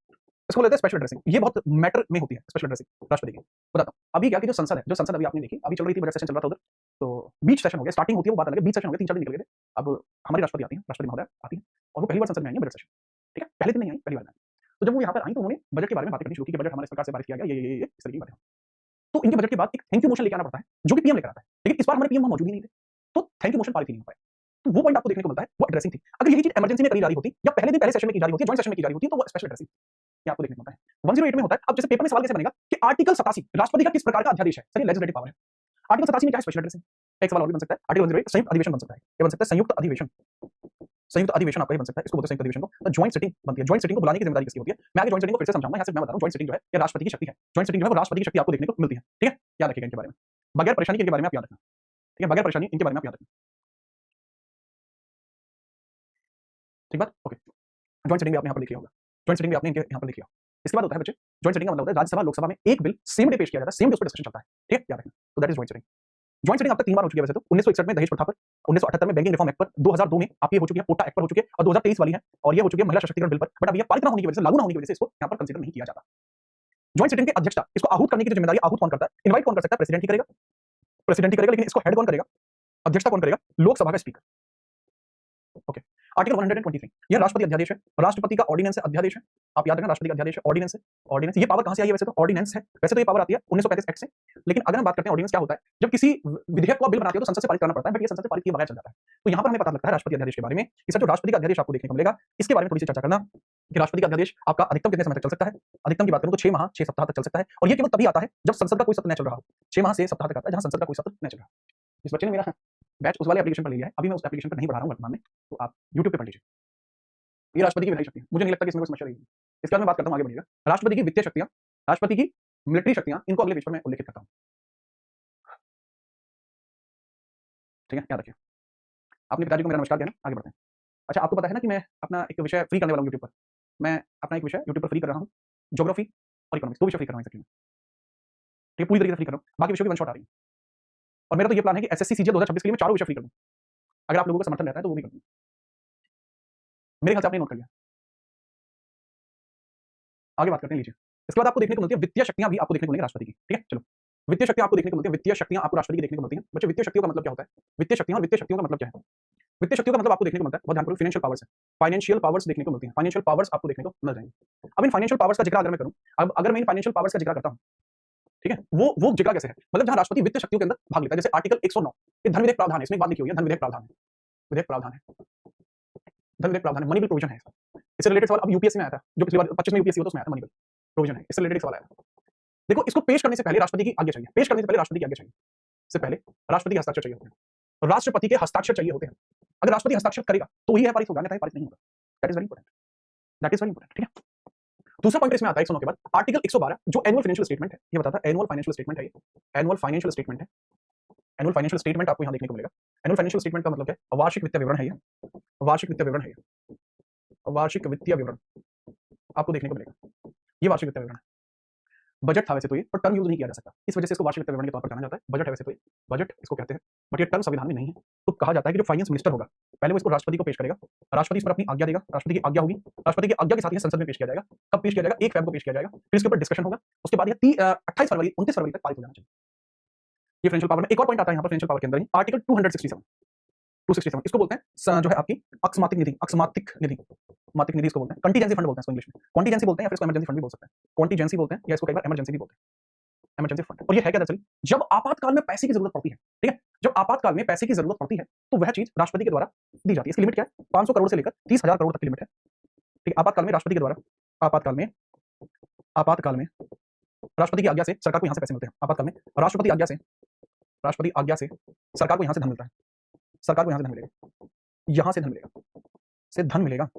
इसको लेते हैं स्पेशल एड्रेसिंग, ये बहुत मैटर में होती है स्पेशल एड्रेसिंग राष्ट्रपति की। बताता हूं अभी क्या कि जो संसद है, जो संसद अभी आपने देखी, अभी चल रही थी, बजट सेशन चल रहा था उधर, तो बीच सेशन हो गया, स्टार्टिंग होती है वो बात अलग है, बीच सेशन हो गया, 3-4 दिन निकल गए थे। अब हमारी राष्ट्रपति आती है, राष्ट्रपति महोदय आती है, और वो पहली बार संसद में आई है बजट सेशन। ठीक है, पहले दिन नहीं आई, पहली बार आई। तो जब वो यहाँ पर आई तो उन्होंने बजट के बारे में बातें करनी शुरू की कि बजट हमारे सरकार से पारित किया गया, ये इस तरीके की बातें। तो इनके बजट के बाद एक थैंक यू मोशन लेके आना पड़ता है, जो कि पीएम लेकर आता है, लेकिन इस बार हमारे पीएम वहां मौजूद ही नहीं थे, तो थैंक यू मोशन पारित ही नहीं हो पाया। तो वो पॉइंट आपको देखने को मिलता है, वो एड्रेसिंग थी। अगर यही चीज इमरजेंसी में करी जा रही होती या पहले दिन पहले सेशन में की जा रही होती, जॉइंट सेशन में की जा रही होती, तो वो स्पेशल एड्रेसिंग ये आपको देखने को मिलता है। 108 में होता है। अब जैसे पेपर में सवाल कैसे बनेगा कि आर्टिकल 87 राष्ट्रपति का किस प्रकार का अध्यादेश है? सर ये लेजिस्लेटिव पावर है। आर्टिकल 87 में क्या है? Special addressing. एक सवाल और भी बन सकता है, आर्टिकल 108 संयुक्त अधिवेशन बन सकता है, ये बन सकता है संयुक्त अधिवेशन, संयुक्त अधिवेशन आपका ही बन सकता है, इसको बोलते हैं संयुक्त अधिवेशन को। तो जॉइंट सिटिंग बनती है, जॉइंट सिटिंग को बुलाने की जिम्मेदारी किसकी होती है? मैं आगे जॉइंट सिटिंग को फिर से समझाऊंगा, यहाँ सिर्फ मैं बता रहा हूं जॉइंट सिटिंग जो है ये राष्ट्रपति की शक्ति है। जॉइंट सिटिंग जो है वो राष्ट्रपति की शक्ति आपको देखने को मिलती है। ठीक है, याद रखिएगा इनके बारे में, बगैर परेशानी के इनके बारे में आप याद रखना। ठीक है, बगैर परेशानी इनके बारे में आप याद रखना। ठीक बात, ओके। जॉइंट सिटिंग भी आपने यहाँ पर लिखी होगा, जॉइंट सिटिंग भी आपने इनके यहाँ पर लिखी होगा। इसके बाद होता है बच्चे, जॉइंट सिटिंग का मतलब होता है राज्यसभा लोकसभा में एक बिल सेम डे पेश किया जाता है, सेम डे उस पर डिस्कशन चलता है। ठीक है, याद रखना। तो that is joint sitting. Joint sitting अब तक 3 बार हो चुकी है वैसे तो, 1961 में दहेज प्रथा पर, 1978 में बैंकिंग रिफॉर्म एक्ट पर, 2002 में आपकी हो चुकी है पोटा एक्ट पर हो चुकी है, और 2023 वाली है, और ये हो चुकी है महिला सशक्तिकरण बिल पर। बट अब ये पारित ना होने की वजह से, लागू ना होने की वजह से इसको यहाँ पर कंसीडर नहीं किया जाता। जॉइंट सिटिंग की अध्यक्षता, इसको आहूत करने की जो जिम्मेदारी आहूत कौन करता है? इनवाइट कौन कर सकता है? प्रेसिडेंट ही करेगा, प्रेसिडेंट ही करेगा, लेकिन इसको हेड कौन करेगा? अध्यक्षता कौन करेगा? लोकसभा का स्पीकर। ओके, आर्टिकल 123 यह राष्ट्रपति अध्यादेश है, राष्ट्रपति का ऑर्डिनेंस है, अध्यादेश है। आप याद रखना, राष्ट्रपति का अध्यादेश है, ऑर्डिनेंस है। ऑर्डिनेंस ये पावर कहां से आई है? वैसे तो ऑर्डिनेंस है, वैसे तो ये पावर आती है 1935 एक्ट से, लेकिन अगर हम बात करते हैं ऑर्डिनेंस क्या होता है, जब किसी विधेयक को आप बिल बनाते हो तो संसद से पारित करना पड़ता है, बट ये संसद से पारित किए बगैर चल जाता है। तो यहाँ पर हमें पता लगता है राष्ट्रपति अध्यादेश के बारे में कि सर जो राष्ट्रपति का अध्यादेश आपको देखने को मिलेगा, इसके बारे में थोड़ी सी चर्चा करना कि राष्ट्रपति का अध्यादेश आपका अधिकतम कितने समय तक चल सकता है। अधिकतम की बात करूं तो 6 माह 6 सप्ताह तक चल सकता है, और ये केवल तभी आता है जब संसद का कोई सत्र नहीं चल रहा हो। 6 माह से सप्ताह तक आता है जहां संसद का कोई सत्र नहीं चल रहा। इस बच्चे ने मेरा बैच उस वाले एप्लीकेशन पर लिया है, अभी मैं उस एप्लीकेशन पर नहीं पढ़ा रहा हूं वर्तमान में, तो आप यूट्यूब पे पढ़ लीजिए। ये राष्ट्रपति की विधायी शक्ति है, मुझे नहीं लगता कि इसमें कोई समस्या रहेगी। इसके बाद मैं बात करता हूं, आगे बढ़िएगा। राष्ट्रपति की वित्तीय शक्तियां, राष्ट्रपति की मिलिट्री शक्तियां, इनको अगले पेज पर मैं उल्लेखित करता हूं। ठीक है, याद रखिए। अपने पिताजी को मेरा नमस्कार देना, आगे बढ़ते हैं। अच्छा, आपको पता है ना कि मैं अपना एक विषय फ्री करने वाला हूं यूट्यूब पर। मैं अपना एक विषय यूट्यूब पर फ्री कर रहा हूं, ज्योग्राफी और इकोनॉमिक्स, 2 विषय फ्री कर रहा हूं एक्चुअली। ठीक है, पूरी तरीके से फ्री कर रहा हूं, बाकी विषयों की वन शॉट आ रही है। और मेरा तो ये प्लान है कि एसएससी सीजीएल 2026 के लिए मैं चारों विषय फ्री कर दूं। अगर आप लोगों का समर्थन रहता है तो वो भी कर दूं। मेरे ख्याल से आपने नोट कर लिया। आगे बात करते हैं, लीजिए। इसके बाद आपको देखने को मिलती है वित्तीय शक्तियां भी आपको देखने को मिलेंगी राष्ट्रपति की, ठीक है। चलो, वित्तीय शक्तियां आपको देखने को मिलती है, वित्तीय शक्तियां आपको राष्ट्रपति की देखने को मिलती हैं। बच्चे, वित्तीय शक्तियों का मतलब क्या होता है? वित्तीय शक्तियां और वित्तीय शक्तियों का मतलब क्या है? वित्तीय शक्तियों का मतलब आपको देखने को मिलता है, बहुत ध्यान करो, फाइनेंशियल पावर्स है। फाइनेंशियल पावर्स देखने को मिलती हैं, फाइनेंशियल पावर्स आपको देखने को मिल जाएंगी। अब इन फाइनेंशियल पावर्स का जिक्र अगर मैं करूं, अब अगर मैं इन फाइनेंशियल पावर्स का जिक्र करता हूं, ठीक है, वो जिक्र कैसे है? मतलब जहां राष्ट्रपति वित्तीय शक्तियों के अंदर भाग लेता है, जैसे आर्टिकल 109, ये धन विधेयक प्रावधान है, इसमें एक बात लिखी हुई है, धन विधेयक प्रावधान है, विधेयक प्रावधान है, धन विधेयक प्रावधान है, मनी बिल प्रोविजन है इसका। इससे रिलेटेड सवाल अब यूपीएससी में आया था, जो पिछली बार 25 में यूपीएससी हो तो उसमें आया था, मनी बिल प्रोविजन है, इससे रिलेटेड सवाल आया था। देखो, इसको पेश करने से पहले राष्ट्रपति की आज्ञा चाहिए, पेश करने से पहले राष्ट्रपति की आज्ञा चाहिए, इससे पहले राष्ट्रपति के हस्ताक्षर चाहिए होते हैं, राष्ट्रपति के हस्ताक्षर चाहिए होते हैं। अगर राष्ट्रपति हस्ताक्षर करेगा तो ही है पारित होगा, अन्यथा पारित नहीं होगा। That is very important, that is very important, ठीक है। दूसरा पॉइंट इसमें आता है 109 के बाद आर्टिकल 112, जो एनुअल फाइनेंशियल स्टेटमेंट है, ये बताता है एनुअल फाइनेंशियल स्टेटमेंट है, ये एनुअल फाइनेंशियल स्टेटमेंट है। एनुअल फाइनेंशियल स्टेटमेंट आपको यहां देखने को मिलेगा। एनुअल फाइनेंशियल स्टेटमेंट का मतलब क्या है? वार्षिक वित्तीय विवरण है ये, वार्षिक वित्तीय विवरण है ये, वार्षिक वित्तीय विवरण आपको देखने को मिलेगा। ये वार्षिक वित्तीय विवरण है। बजट था वैसे तो ये, पर टर्म यूज नहीं किया जा सकता, इस वजह से इसको वार्षिक वित्तीय विवरण के तौर पर जाना जाता है। बजट है वैसे तो ये, बजट इसको कहते हैं, बट ये टर्म संविधान में नहीं है। तो कहा जाता है कि जो फाइनेंस मिनिस्टर होगा, पहले वो इसको राष्ट्रपति को पेश करेगा, राष्ट्रपति इस पर अपनी आज्ञा देगा, राष्ट्रपति की आज्ञा होगी, राष्ट्रपति की आज्ञा के साथ ही संसद में पेश किया जाएगा। कब पेश किया जाएगा? 1 फरवरी को पेश किया जाएगा, फिर इसके ऊपर डिस्कशन होगा, उसके बाद ये 28 फरवरी 29 फरवरी तक पारित हो जाना चाहिए। ये फाइनेंशियल पावर में एक और पॉइंट आता है यहाँ पर फाइनेंशियल पावर के अंदर ही, आर्टिकल 267, इसको बोलते हैं जो है आपकी अकस्मातिक निधि, अकस्मातिक निधि, मातिक निधि इसको बोलते हैं, कंटीजेंसी फंड बोलते हैं इसको इंग्लिश में, कॉन्टीजेंसी बोलते हैं या फिर इसको इमरजेंसी फंड भी बोल सकते हैं, कॉन्टीजेंसी बोलते हैं या इसको कई बार इमरजेंसी भी बोलते हैं, इमरजेंसी फंड। और ये है क्या दरअसल? जब आपातकाल में पैसे की जरूरत पड़ती है, ठीक है, जब आपातकाल में पैसे की जरूरत पड़ती है तो वह चीज राष्ट्रपति के द्वारा दी जाती है। इसकी लिमिट क्या है? 500 करोड़ से लेकर 30,000 करोड़ तक की लिमिट है, ठीक है। आपातकाल में राष्ट्रपति के द्वारा, आपातकाल में राष्ट्रपति की आज्ञा से सरकार को यहां से पैसे मिलते हैं। आपातकाल में राष्ट्रपति आज्ञा से सरकार को यहां से धन मिलता है, सरकार को यहां से धन मिलेगा, यहां से धन मिलेगा, से धन मिलेगा।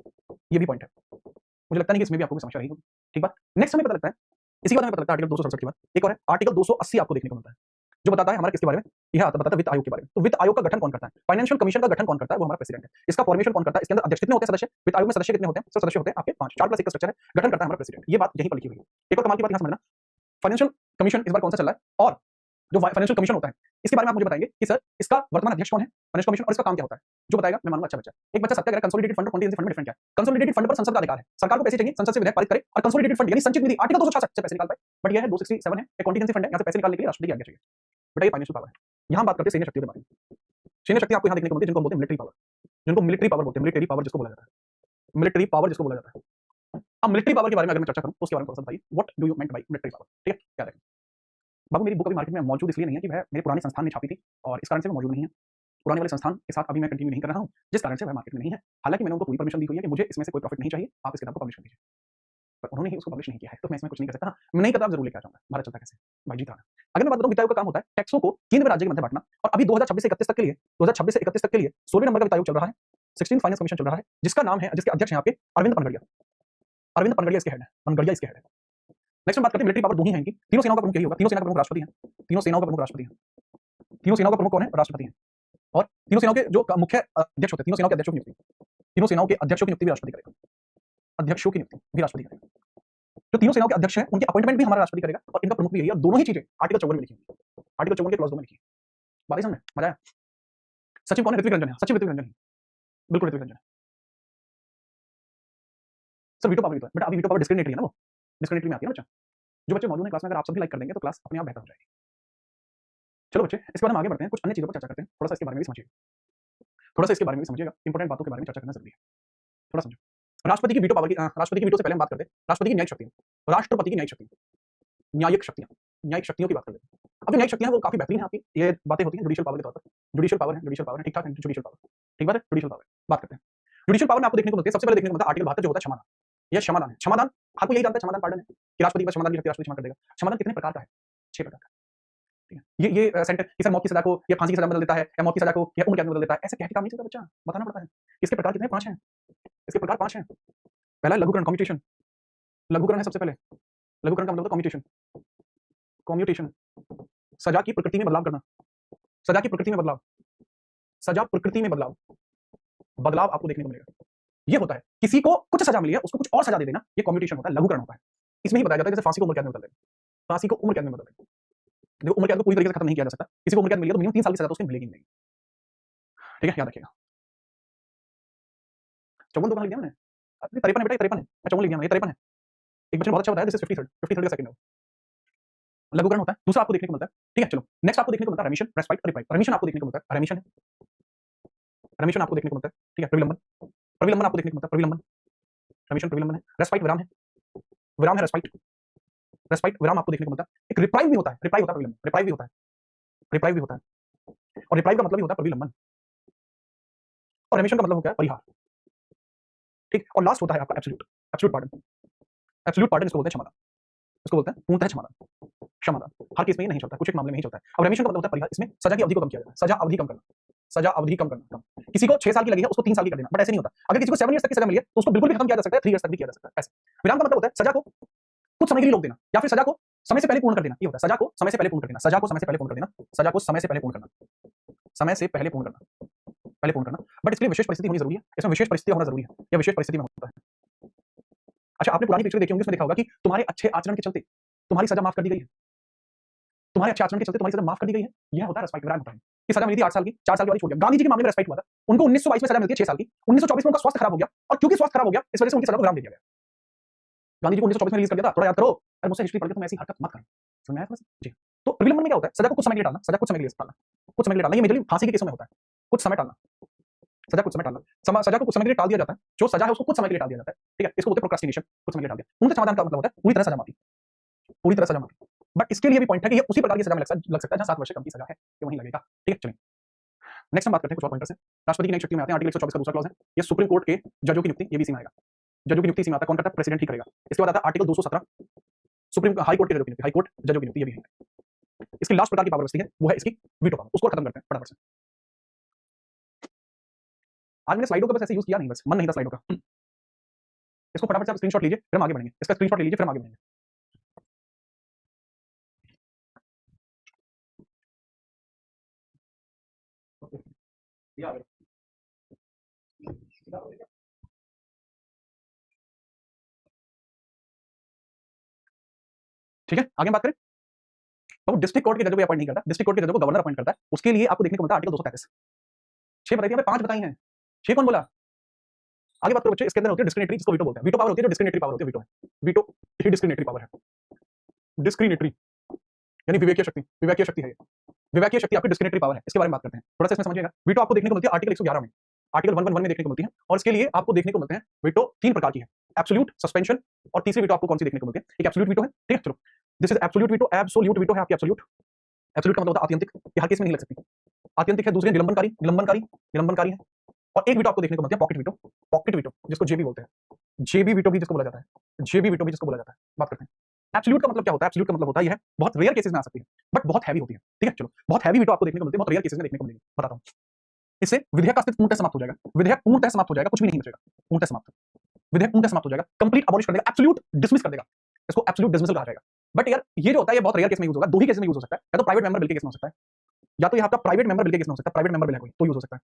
ये भी पॉइंट है, मुझे लगता नहीं कि इसमें भी आपको कोई समस्या रहेगी, ठीक बात। नेक्स्ट हमें पता लगता है, इसी के बाद हमें पता लगता है आर्टिकल 267 के बाद एक और है आर्टिकल 280 आपको देखने को मिलता है, जो बताता है हमारा किसके बारे में? यह बताता है वित्त आयोग के बारे में। तो वित्त आयोग का गठन कौन करता है? फाइनेंशियल कमीशन का गठन कौन करता है? वो हमारा प्रेसिडेंट है। इसका फॉर्मेशन कौन करता है? इसके अंदर अध्यक्ष कितने होते हैं? सदस्य। वित्त आयोग में सदस्य कितने होते हैं? सब सदस्य होते हैं आपके 5, 4 प्लस 1 का स्ट्रक्चर है, गठन करता है हमारा प्रेसिडेंट। ये बात यहीं पर लिखी हुई है। एक और कमाल की बात यहां समझना, फाइनेंशियल कमीशन इस बार कौन सा चल रहा है, और जो फाइनेंशियल कमीशन होता है इसके बारे में आप मुझे बताएंगे कि सर इसका वर्तमान अध्यक्ष कौन है फाइनेंशियल कमीशन, और इसका काम क्या होता है? जो बताएगा मैं मानूंगा अच्छा बच्चा। एक बच्चा सत्याग्रह, कंसोलिडेटेड फंड और कॉन्टीजेंसी फंड में डिफरेंट क्या है? कंसोलिडेटेड फंड पर संसद का अधिकार है, सरकार को पैसे चाहिए, संसद से विधेयक पारित करे, और कंसोलिडेटेड फंड यानी संचित निधि आर्टिकल 266 से पैसे निकाल पाए, बट यह है 267 है, एक कॉन्टीजेंसी फंड है, यहां से पैसे निकालने के लिए राष्ट्रपति की आज्ञा चाहिए। बेटा ये फाइनेंशियल पावर है। यहां बात करते हैं सैन्य शक्तियों के बारे में। सैन्य शक्ति आपको यहां देखने को मिलती है, जिनको हम बोलते हैं मिलिट्री पावर, जिनको मिलिट्री पावर बोलते हैं, मिलिट्री पावर जिसको बोला जाता है, मिलिट्री पावर जिसको बोला जाता है। अब मिलिट्री पावर के बारे में अगर मैं चर्चा करूं तो उसके बारे में थोड़ा सा बताइए, what do you meant by military power, ठीक है? क्या देखें बाबू, मेरी बुक अभी मार्केट में मौजूद इसलिए नहीं है कि वह मेरे पुराने संस्थान में छापी थी और इस कारण से वो मौजूद नहीं है। पुराने वाले संस्थान के साथ अभी मैं कंटिन्यू नहीं कर रहा हूं, जिस कारण से वह मार्केट में नहीं है। हालांकि मैंने उनको पूरी परमिशन दी हुई है कि मुझे इसमें से कोई प्रॉफिट नहीं चाहिए, आप इस किताब को पब्लिश कर दीजिए, पर उन्होंने ही उसको पब्लिश नहीं किया है, तो मैं इसमें कुछ नहीं कर सकता। मैं नहीं पता, आप जरूर लेकर आ जाऊंगा। भारत चलता कैसे भाई जी था। अगर मैं बात बताऊं, वित्त आयोग का काम होता है टैक्सों को केंद्र में राज्य के मध्य बांटना, और अभी 2026 से 31 तक के लिए 16वें नंबर का वित्त आयोग चल रहा है, 16 फाइनेंस कमीशन चल रहा है, जिसका नाम है, जिसके अध्यक्ष हैं आपके अरविंद पनगड़िया। अरविंद पनगड़िया इसके हेड है, पनगड़िया इसके हेड है। नेक्स्ट हम बात करते हैं मिलिट्री पावर दो ही है इनकी, तीनों सेनाओं का प्रमुख यही होगा, तीनों सेना का प्रमुख राष्ट्रपति है, तीनों सेनाओं का प्रमुख राष्ट्रपति है, तीनों सेनाओं का प्रमुख कौन है? राष्ट्रपति है। और तीनों सेनाओं के जो मुख्य अध्यक्ष होते हैं, तीनों सेनाओं के अध्यक्षों की नियुक्ति, तीनों सेनाओं के अध्यक्षों की नियुक्ति भी राष्ट्रपति करेगा, अध्यक्षों की नियुक्ति भी राष्ट्रपति करेगा। जो तीनों सेनाओं के अध्यक्ष हैं उनकी अपॉइंटमेंट भी हमारा राष्ट्रपति करेगा, और इनका प्रमुख भी यही है। और दोनों ही चीजें आर्टिकल 54 में लिखी है, आर्टिकल 54 के क्लॉज 2 में लिखी है। बात समझ में मजा आया? सचिव कौन है? ऋत्विक रंजन है, सचिव ऋत्विक रंजन है, बिल्कुल ऋत्विक रंजन है। सर वीटो पावर भी तो है बेटा, अभी वीटो पावर डिस्क्रिमिनेटरी है ना, वो डिस्क्रिमिनेटरी में आती है ना बच्चा। जो बच्चे मौजूद हैं क्लास में, अगर आप सभी लाइक कर देंगे तो क्लास अपने आप बेहतर हो जाएगी। चलो बच्चे, इसके बाद हम आगे बढ़ते हैं, कुछ अन्य चीजों पर चर्चा करते हैं। थोड़ा सा इसके बारे में भी समझिए, थोड़ा सा इसके बारे में भी समझिएगा, इंपॉर्टेंट बातों के बारे में चर्चा करना जरूरी है, थोड़ा समझो। राष्ट्रपति की वीटो पावर की, राष्ट्रपति की वीटो से पहले हम बात करते हैं राष्ट्रपति की न्यायिक शक्तियां, राष्ट्रपति की न्यायिक शक्तियां, न्यायिक शक्तियां, न्यायिक शक्तियों की बात करते हैं। अब जो न्यायिक शक्तियां हैं वो काफी बेहतरीन है आपकी, ये बातें होती हैं जुडिशियल पावर के तौर पर, जुडिशियल पावर है, जुडिशियल पावर है, ठीक ठाक है, जुडिशियल पावर, ठीक बात है, जुडिशियल पावर बात करते हैं। जुडिशियल पावर में आपको देखने को मिलती है, सबसे पहले देखने को मिलता है आर्टिकल 72 जो होता है क्षमादान। यह क्षमादान है, क्षमादान हर कोई यही जानता है, क्षमादान पार्डन है कि राष्ट्रपति का क्षमादान की शक्ति राष्ट्रपति क्षमा कर देगा। क्षमादान कितने प्रकार का है? 6 प्रकार का, ठीक है। ये सेंटेंस कि सर मौत की सजा को या फांसी की सजा में बदल देता है, या मौत की सजा को या उम्र कैद में बदल देता है, ऐसे कह के काम नहीं चलता बच्चा, बताना पड़ता है। इसके प्रकार कितने? 5 हैं, इसके प्रकार 5 हैं। पहला है लघुकरण, कम्यूटेशन, लघुकरण है सबसे पहले। लघुकरण का मतलब होता है कम्यूटेशन, कम्यूटेशन सजा की प्रकृति में बदलाव करना, सजा की प्रकृति में बदलाव, सजा प्रकृति में बदलाव, बदलाव आपको देखने को मिलेगा। ये होता है किसी को कुछ सजा मिली है उसको कुछ और सजा दे देना, ये कम्यूटेशन होता है, लघुकरण होता है। इसमें ही बताया जाता है जैसे फांसी को उम्र कैद में बदल देना, फांसी को उम्र कैद में बदल देना, देखो उम्र कैद को पूरी तरीके से खत्म नहीं किया जा सकता, किसी को उम्र कैद मिली है तो मिनिमम 3 साल की सजा तो उसको मिलेगी मिलेगी, ठीक है, याद रखिएगा। 54 तो कहाँ लिख दिया मैंने? 53 है बेटा, 53 है, मैं 54 लिख दिया, ये 53 है। एक बच्चे ने बहुत अच्छा बताया, दिस इज 53rd का सेकंड है। लघुकरण होता है, दूसरा आपको देखने को मिलता है, ठीक है। चलो नेक्स्ट आपको देखने को मिलता है रेमिशन, रेस्पाइट, रिपाइट। रेमिशन आपको देखने को मिलता है, रेमिशन है, रेमिशन आपको देखने को मिलता है, ठीक है। प्रविलंबन, प्रविलंबन आपको देखने को मिलता है, प्रविलंबन, रेमिशन प्रविलंबन है। रेस्पाइट विराम है, विराम है रेस्पाइट, रेस्पाइट विराम आपको देखने को मिलता है। एक रिप्राइव भी होता है, रिप्राइव होता है प्रविलंबन, रिप्राइव भी होता है, रिप्राइव भी होता है। और रिप्राइव का मतलब भी होता है प्रविलंबन, और रेमिशन का मतलब हो गया परिहार, ठीक। और लास्ट होता है आपका absolute, absolute pardon. Absolute pardon इसको बोलते हैं क्षमादान, इसको बोलते हैं पूर्णतः क्षमादान, क्षमादान। हर केस में ये नहीं चलता है, कुछ एक मामले में ही चलता है। अब रेमिशन का मतलब होता है परिहार, इसमें सजा की अवधि को कम किया जाता है, सजा अवधि कम करना, सजा अवधि कम करना, कम। किसी को 6 साल की लगी है उसको 3 साल की कर देना, बट ऐसे नहीं होता। अगर किसी को 7 ईयर्स तक की सजा मिली है तो उसको बिल्कुल भी खत्म किया जा सकता है, 3 ईयर्स तक भी किया जा सकता है, ऐसे। विराम का मतलब होता है सजा को कुछ समय के लिए रोक देना, या फिर सजा को समय से पहले पूर्ण कर देना, ये होता है। सजा को समय से पहले पूर्ण कर देना, सजा को समय से पहले पूर्ण कर देना, सजा को समय से पहले पूर्ण करना, समय से पहले पूर्ण करना, पहले पूर्ण करना। बट इसके लिए विशेष परिस्थिति होनी जरूरी है, इसमें विशेष परिस्थिति होना जरूरी है, या विशेष परिस्थिति में होता है। अच्छा, आपने पुरानी पिक्चर देखी होंगी, उसमें देखा होगा कि तुम्हारे अच्छे आचरण के चलते तुम्हारी सजा माफ कर दी गई है, तुम्हारे अच्छे आचरण के चलते तुम्हारी सजा माफ कर दी गई है, यह होता है रेस्पाइट, विराम होता है। कि सजा मिली थी 8 साल की, 4 साल की वाली छोड़ दिया। गांधी जी के मामले में रेस्पाइट हुआ था, उनको 1922 में सजा मिलती है 6 साल की, 1924 में उनका स्वास्थ्य खराब हो गया, और क्योंकि स्वास्थ्य खराब हो गया इस वजह से उनकी सजा को विराम दे दिया गया। गांधी जी को 1924 में रिलीज कर दिया था, थोड़ा याद करो, अरे मुझसे हिस्ट्री पढ़ के तुम ऐसी हरकत मत करो, समझ में आया थोड़ा सा जी। तो प्रविलंबन में क्या होता है, सजा को कुछ समय के लिए टालना, सजा कुछ समय के लिए टालना, कुछ समय के लिए टालना, ये मेजरली फांसी के केसों में होता है, कुछ समय टालना, सजा कुछ समय टालना, सजा को कुछ समय के लिए टाल दिया जाता है, जो सजा है उसको कुछ समय के लिए टाल दिया जाता है, ठीक है। इसको बोलते हैं प्रोक्रास्टिनेशन, कुछ समय के लिए टाल दिया। पूर्ण समाधान का मतलब होता है पूरी तरह सजा माफी, पूरी तरह सजा माफी। बट इसके लिए भी पॉइंट है कि ये उसी प्रकार की सजा में लग सकता है जहां 7 वर्ष से कम की सजा है, ये वहीं लगेगा, ठीक है। चलिए नेक्स्ट हम बात करते हैं कुछ और पॉइंटर्स हैं। राष्ट्रपति की नई शक्ति में आते हैं, आर्टिकल 124 का दूसरा क्लॉज है, ये सुप्रीम कोर्ट के जजों की नियुक्ति, ये भी इसी में आएगा। जजों की नियुक्ति इसी में आता है, कौन करता है, प्रेसिडेंट ही करेगा। इसके बाद आता है आर्टिकल 217, सुप्रीम हाई कोर्ट के जजों की नियुक्ति, हाई कोर्ट जजों की नियुक्ति, ये भी है। इसकी लास्ट प्रकार की पावर बचती है, वो है इसकी वीटो पावर, उसको खत्म करते हैं फटाफट से। आज मैंने स्लाइडों का बस ऐसे यूज किया नहीं, बस मन नहीं था स्लाइडों का। इसको फटाफट से आप स्क्रीनशॉट लीजिए, फिर हम आगे बढ़ेंगे। इसका स्क्रीनशॉट ले लीजिए, फिर हम आगे बढ़ेंगे। ठीक है, आगे बात करें। तो डिस्ट्रिक्ट कोर्ट के जजों को अपॉइंट नहीं करता, डिस्ट्रिक्ट कोर्ट के जजों को गवर्नर अपॉइंट करता है। उसके लिए आपको देखने को मिलता है आर्टिकल 233। 6 बताई थी हमें, 5 बताई हैं, 6 कौन बोला? आगे बात करो बच्चे। इसके अंदर होती है डिस्क्रिमिनेटरी, जिसको वीटो बोलते हैं। वीटो पावर होती है जो डिस्क्रिमिनेटरी पावर होती है, वीटो है, वीटो ही डिस्क्रिमिनेटरी पावर है। डिस्क्रिमिनेटरी यानी विवेकीय शक्ति, विवेकीय शक्ति है ये। विवेकीय शक्ति आपकी डिस्क्रिमिनेटरी पावर है, इसके बारे में बात करते हैं थोड़ा सा, इसमें समझिएगा। वीटो आपको देखने को मिलती है आर्टिकल 111 में, आर्टिकल 111 में देखने को मिलती है। और इसके लिए आपको देखने को मिलते हैं वीटो 3 प्रकार की है, एब्सोल्यूट, सस्पेंशन, और तीसरी वीटो आपको कौन सी देखने को मिलती है, एक एब्सोल्यूट वीटो है, ठीक है। चलो this is absolute veto, absolute veto है आपकी एब्सोल्यूट। एब्सोल्यूट का मतलब होता है आत्यंतिक, ये हर केस में नहीं लग सकती, आत्यंतिक है। दूसरी निलंबनकारी, निलंबनकारी, निलंबनकारी है। और एक वीटो आपको देखने को मिलती है पॉकेट वीटो, पॉकेट वीटो जिसको जेबी बोलते हैं, जेबी वीटो भी जिसको बोला जाता है, जेबी वीटो भी जिसको बोला जाता है। बात करते हैं एब्सोल्यूट का मतलब क्या होता है। एब्सोल्यूट का मतलब होता है यह बहुत रेयर केसेस में आ सकती है, बट बहुत हैवी होती है, ठीक है। चलो बहुत हैवी वीटो आपको देखने को मिलती है, बहुत रेयर केसेस में देखने को मिलेगी, बताता हूं। इससे विधेयक का अस्तित्व पूर्णतः समाप्त हो जाएगा, विधेयक पूर्णतः समाप्त हो जाएगा, कुछ भी नहीं बचेगा, पूर्णतः समाप्त, विधेयक पूर्णतः समाप्त हो जाएगा, कंप्लीट अबॉलिश कर देगा, एब्सोल्यूट डिसमिस कर देगा, इसको एब्सोल्यूट डिसमिसल कहा जाएगा। बट यार ये जो होता है ये बहुत रेयर केस में यूज होगा, 2 ही केस में यूज हो सकता है, या तो प्राइवेट मेंबर बिल के केस में हो सकता है, या तो ये आपका प्राइवेट मेंबर बिल के केस में हो सकता है। प्राइवेट मेंबर बिल है कोई तो यूज हो सकता है,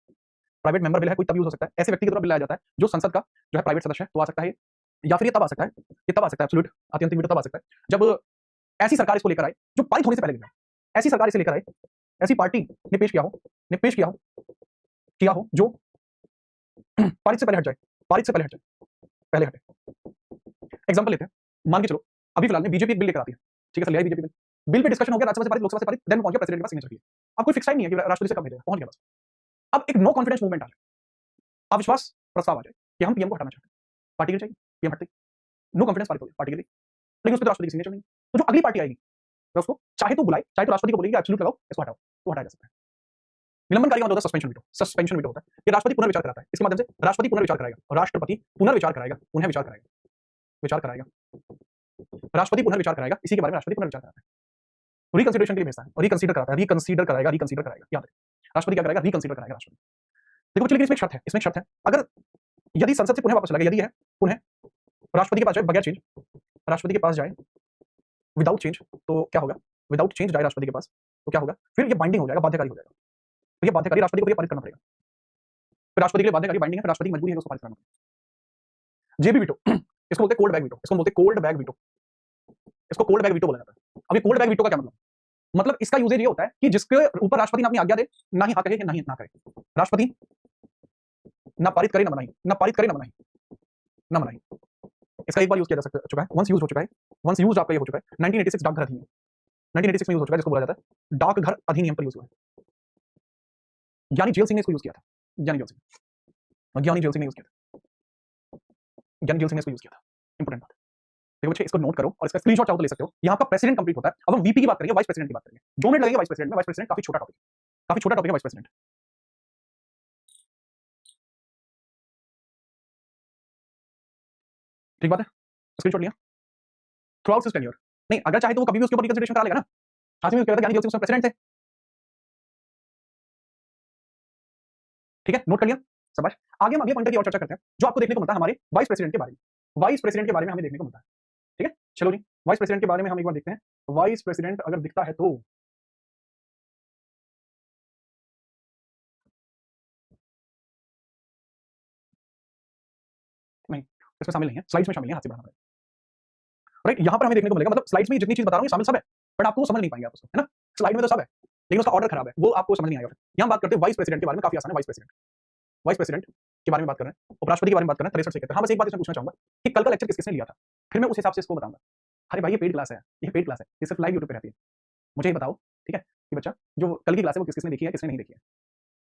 प्राइवेट मेंबर बिल है कोई तब यूज हो सकता है, ऐसे व्यक्ति के द्वारा बिल लाया जाता है जो संसद का जो है प्राइवेट सदस्य है, तो आ सकता है। या फिर ये तब आ सकता है, ये तब आ सकता है एब्सोल्यूट आत्यंतिक वीटो तब आ सकता है जब ऐसी सरकार इसको लेकर आए जो पारित होने से पहले गिर जाए, ऐसी सरकार इसे लेकर आए, ऐसी पार्टी ने पेश किया हो, ने पेश किया हो जो पारित से पहले हट जाए, पारित से पहले हट जाए, पहले हटे। एग्जांपल लेते हैं, मान के चलो अभी फिलहाल में बीजेपी एक बिल लेकर आती है, ठीक है सर, ले आई बीजेपी बिल, बिल पे डिस्कशन हो गया, राज्यसभा से पारित, लोकसभा से पारित, देन पहुंच गया प्रेसिडेंट के पास सिग्नेचर की। अब कोई फिक्स टाइम नहीं है कि राष्ट्रपति से कब भेजेगा, पहुंच गया बस। अब एक नो कॉन्फिडेंस मूवमेंट आ जाए, अविश्वास प्रस्ताव आ जाए कि हम पीएम को हटाना चाहते हैं, पार्टी के चाहिए, पीएम हटते, नो कॉन्फिडेंस पारित हो गया पार्टी के लिए, लेकिन उस पर राष्ट्रपति की सिग्नेचर नहीं। तो जो अगली पार्टी आएगी तो उसको चाहे तो बुलाए, चाहे तो राष्ट्रपति को बोलेगी एब्सोल्यूट लगाओ, इसको हटाओ, तो हटाया जा सकता है। निलंबनकारी का मतलब होता है सस्पेंशन वीटो, सस्पेंशन वीटो होता है, ये राष्ट्रपति पुनर्विचार कराता है, इसके माध्यम से राष्ट्रपति पुनर्विचार कराएगा, राष्ट्रपति पुनर्विचार कराएगा, पुनः विचार कराएगा, विचार कराएगा, राष्ट्रपति पुनर्विचार कराएगा, इसी के बारे में राष्ट्रपति पुनर्विचार कराता है, रिकंसिडरेशन के लिए भेजता है, और रिकंसीडर कराता है, रिकंसीडर कराएगा, रिकंसीडर कराएगा, याद रखिए राष्ट्रपति क्या करेगा, रिकंसीडर कराएगा राष्ट्रपति। देखो बच्चों, लेकिन इसमें एक शर्त है, इसमें एक शर्त है, अगर यदि संसद से पुनः वापस लगे, यदि है पुनः राष्ट्रपति के पास जाए बगैर चेंज, राष्ट्रपति के पास जाए विदाउट चेंज, तो क्या होगा, विदाउट चेंज जाए राष्ट्रपति के पास तो क्या होगा, फिर ये बाइंडिंग हो जाएगा, बाध्यकारी हो जाएगा, तो ये बाध्यकारी राष्ट्रपति को ये पारित करना पड़ेगा, फिर राष्ट्रपति के लिए बाध्यकारी बाइंडिंग है, फिर राष्ट्रपति की मजबूरी है उसको पारित करना पड़ेगा। जेबी वीटो, इसको बोलते हैं कोल्ड बैग वीटो, इसको बोलते हैं कोल्ड बैग वीटो, इसको कोल्ड बैग वीटो बोला जाता है। अब ये कोल्ड बैग वीटो का क्या मतलब, मतलब इसका यूजेज ये होता है कि जिसके ऊपर राष्ट्रपति ना अपनी आज्ञा दे, ना ही हाँ कहे ना ही ना करे, राष्ट्रपति ना पारित करे ना बनाई, ना पारित करे ना बनाई, ना बनाई। इसका एक बार यूज किया जा चुका है, वंस यूज हो चुका है, वंस यूज आपका ये हो चुका है 1986 डाकघर अधिनियम, 1986 में यूज हो चुका है, जिसको बोला जाता है डाकघर अधिनियम पर यूज हुआ है। ज्ञानी जेल सिंह ने इसको यूज किया था, ज्ञानी जेल सिंह, ज्ञानी जेल सिंह ने यूज किया था, ज्ञानी जेल सिंह ने इसको यूज किया था। इंपॉर्टेंट बात है, देखो बच्चे इसको नोट करो और इसका स्क्रीनशॉट चाहो तो ले सकते हो। यहाँ आपका प्रेसिडेंट कंप्लीट होता है। अब हम वीपी की बात करेंगे, वाइस प्रेसिडेंट की बात करेंगे। 2 मिनट लगेंगे वाइस प्रेसिडेंट में। वाइस प्रेसिडेंट काफी छोटा टॉपिक, काफी छोटा टॉपिक है वाइस प्रेसिडेंट। ठीक बात है, स्क्रीनशॉट लिया। थ्रू आउट हिज टेन्योर, नहीं अगर चाहे तो वो कभी भी उसके ऊपर रिकंसिडरेशन करा लेगा ना। साथ में कहता ज्ञानी जेल सिंह उसमें प्रेसिडेंट थे। ठीक है, नोट कर लिया, शाबाश। आगे हम अगले पॉइंट की और चर्चा करते हैं जो आपको देखने को मिलता है हमारे वाइस प्रेसिडेंट के बारे में। वाइस प्रेसिडेंट के बारे में हमें देखने को मिलता है। ठीक है, चलो जी, वाइस प्रेसिडेंट के बारे में हम एक बार देखते हैं। वाइस प्रेसिडेंट अगर दिखता है तो नहीं, इसमें शामिल नहीं है, स्लाइड्स में शामिल है, हाथ से बढ़ाना पड़ेगा। राइट, यहां पर हमें देखने को मिलेगा, मतलब स्लाइड्स में जितनी चीज बता रहा हूं शामिल सब है, बट आपको समझ नहीं पाएंगे आप उसको, है ना। स्लाइड में तो सब है लेकिन उसका ऑर्डर खराब है, वो आपको समझ नहीं आएगा। यहां बात करते हैं वाइस प्रेसिडेंट के बारे में, काफी आसान है। वाइस प्रेसिडेंट, वाइस प्रेसिडेंट के बारे में बात कर रहे हैं, उपराष्ट्रपति के बारे में बात कर रहे हैं 63 से 71। हाँ, बस एक बात इसमें पूछना चाहूंगा कि कल का लेक्चर किस किसने लिया था, फिर मैं उस हिसाब से इसको बताऊंगा। अरे भाई ये पेड क्लास है, ये पेड क्लास है, ये सिर्फ लाइव यूट्यूब पे रहती है। मुझे ये बताओ, ठीक है, कि बच्चा जो कल की क्लास है वो किस किसने देखी है, किसने नहीं देखी है।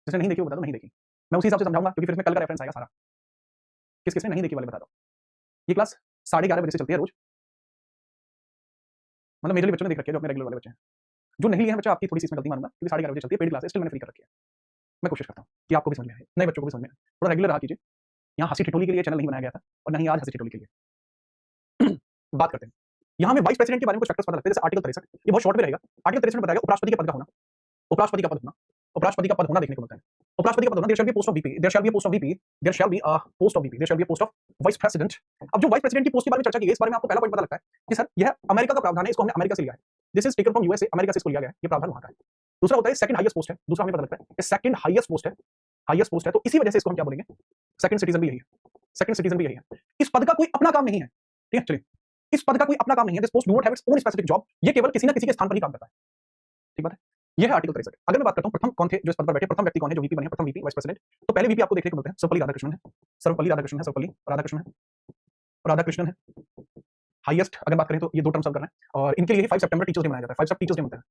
जिसने नहीं देखी वो बता दो नहीं देखी, मैं उसी हिसाब से समझाऊंगा, क्योंकि फिर इसमें कल का रेफरेंस आएगा सारा। किस किसने नहीं देखी वाले बता दो। ये क्लास 11:30 बजे से चलती है रोज, मतलब मेजरली बच्चों ने देख रखी है जो अपने रेगुलर वाले बच्चे हैं। जो नहीं लिए हैं बच्चा, आपकी थोड़ी सी इसमें गलती मानूंगा, क्योंकि 11:30 बजे चलती है, पेड क्लास है, स्टिल मैंने फ्री कर रखी है। मैं कोशिश करता हूँ कि आपको भी समझ में आए, नए बच्चों को भी समझ में आए, थोड़ा रेगुलर रहा कीजिए। यहाँ हंसी ठिठोली के लिए चैनल नहीं बनाया गया था और ना ही आज हंसी ठिठोली के लिए। बात करते हैं यहाँ में वाइस प्रेसिडेंट के बारे में कुछ फैक्टर्स पता लगते हैं, जैसे आर्टिकल 63, ये बहुत शॉर्ट में रहेगा। आर्टिकल 63 में बताएगा उपराष्ट्रपति के पद का होना, उपराष्ट्रपति का पद होना, उपराष्ट्रपति का पद होना देखने को मिलता है। उपराष्ट्रपति का पद होना, there shall be post of VP, there shall be post of VP, there shall be post of VP, there shall be post of vice president. अब जो वाइस प्रेसिडेंट की पोस्ट के बारे में चर्चा की गई, इस बारे में आपको पहला पॉइंट पता लगता है कि सर यह अमेरिका का प्रावधान है, इसको हमने अमेरिका से लिया है। This is taken from USA, America से इसको लिया गया है, ये प्रावधान वहां का है। दूसरा होता है सेकंड हाईएस्ट पोस्ट है, दूसरा हमें पता लगता है सेकंड हाईएस्ट पोस्ट है, हाईएस्ट पोस्ट है, तो इसी वजह से इसको हम क्या बोलेंगे, सेकंड सिटीजन भी यही है, सेकंड सिटीजन भी यही है। इस पद का कोई अपना काम नहीं है, ठीक है, चलिए, इस पद का कोई अपना काम नहीं है, this post do not have its own specific job, ये केवल किसी ना किसी के स्थान पर ही काम करता है। ठीक बात है, यह है आर्टिकल 63। अगर मैं बात करता हूं प्रथम कौन थे जो इस पद पर बैठे, प्रथम व्यक्ति कौन है जो वीपी बने हैं, प्रथम वीपी वाइस प्रेसिडेंट, तो पहले वीपी आपको देखने को मिलते हैं सर्वपल्ली राधाकृष्णन है, सर्वपल्ली राधाकृष्णन है, सर्वपल्ली राधाकृष्णन है, राधाकृष्णन है। हाईएस्ट अगर बात करें तो ये 2 टर्म सर्व कर रहे हैं और इनके लिए 5 सितंबर टीचर्स डे मनाया जाता है, 5 टीचर्स डे मिलता है,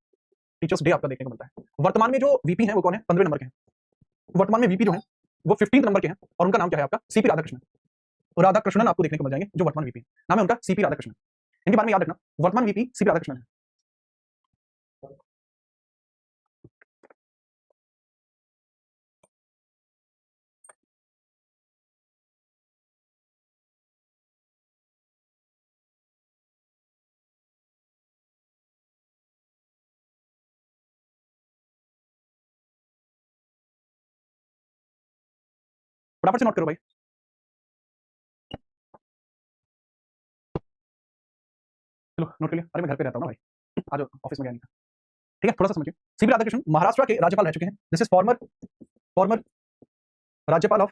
टीचर्स डे आपका देखने को मिलता है। वर्तमान में जो वीपी है वो कौन है, 15वें नंबर के हैं। वर्तमान में वीपी जो है वो 15th नंबर के हैं और उनका नाम क्या है आपका, सीपी राधाकृष्णन। राधाकृष्णन आपको देखने को मिल जाएंगे जो वर्तमान वीपी, नाम है उनका सीपी राधाकृष्णन। इनके बारे में याद रखना, वर्तमान वीपी सीपी राधाकृष्णन है। फटाफट से नोट करो भाई। चलो नोट कर लिया। अरे मैं घर पे रहता हूँ ना भाई, आज ऑफिस में गया नहीं था। ठीक है, थोड़ा सा समझिए। सीपी राधाकृष्णन महाराष्ट्र के राज्यपाल रह चुके हैं। दिस इज फॉर्मर फॉर्मर राज्यपाल ऑफ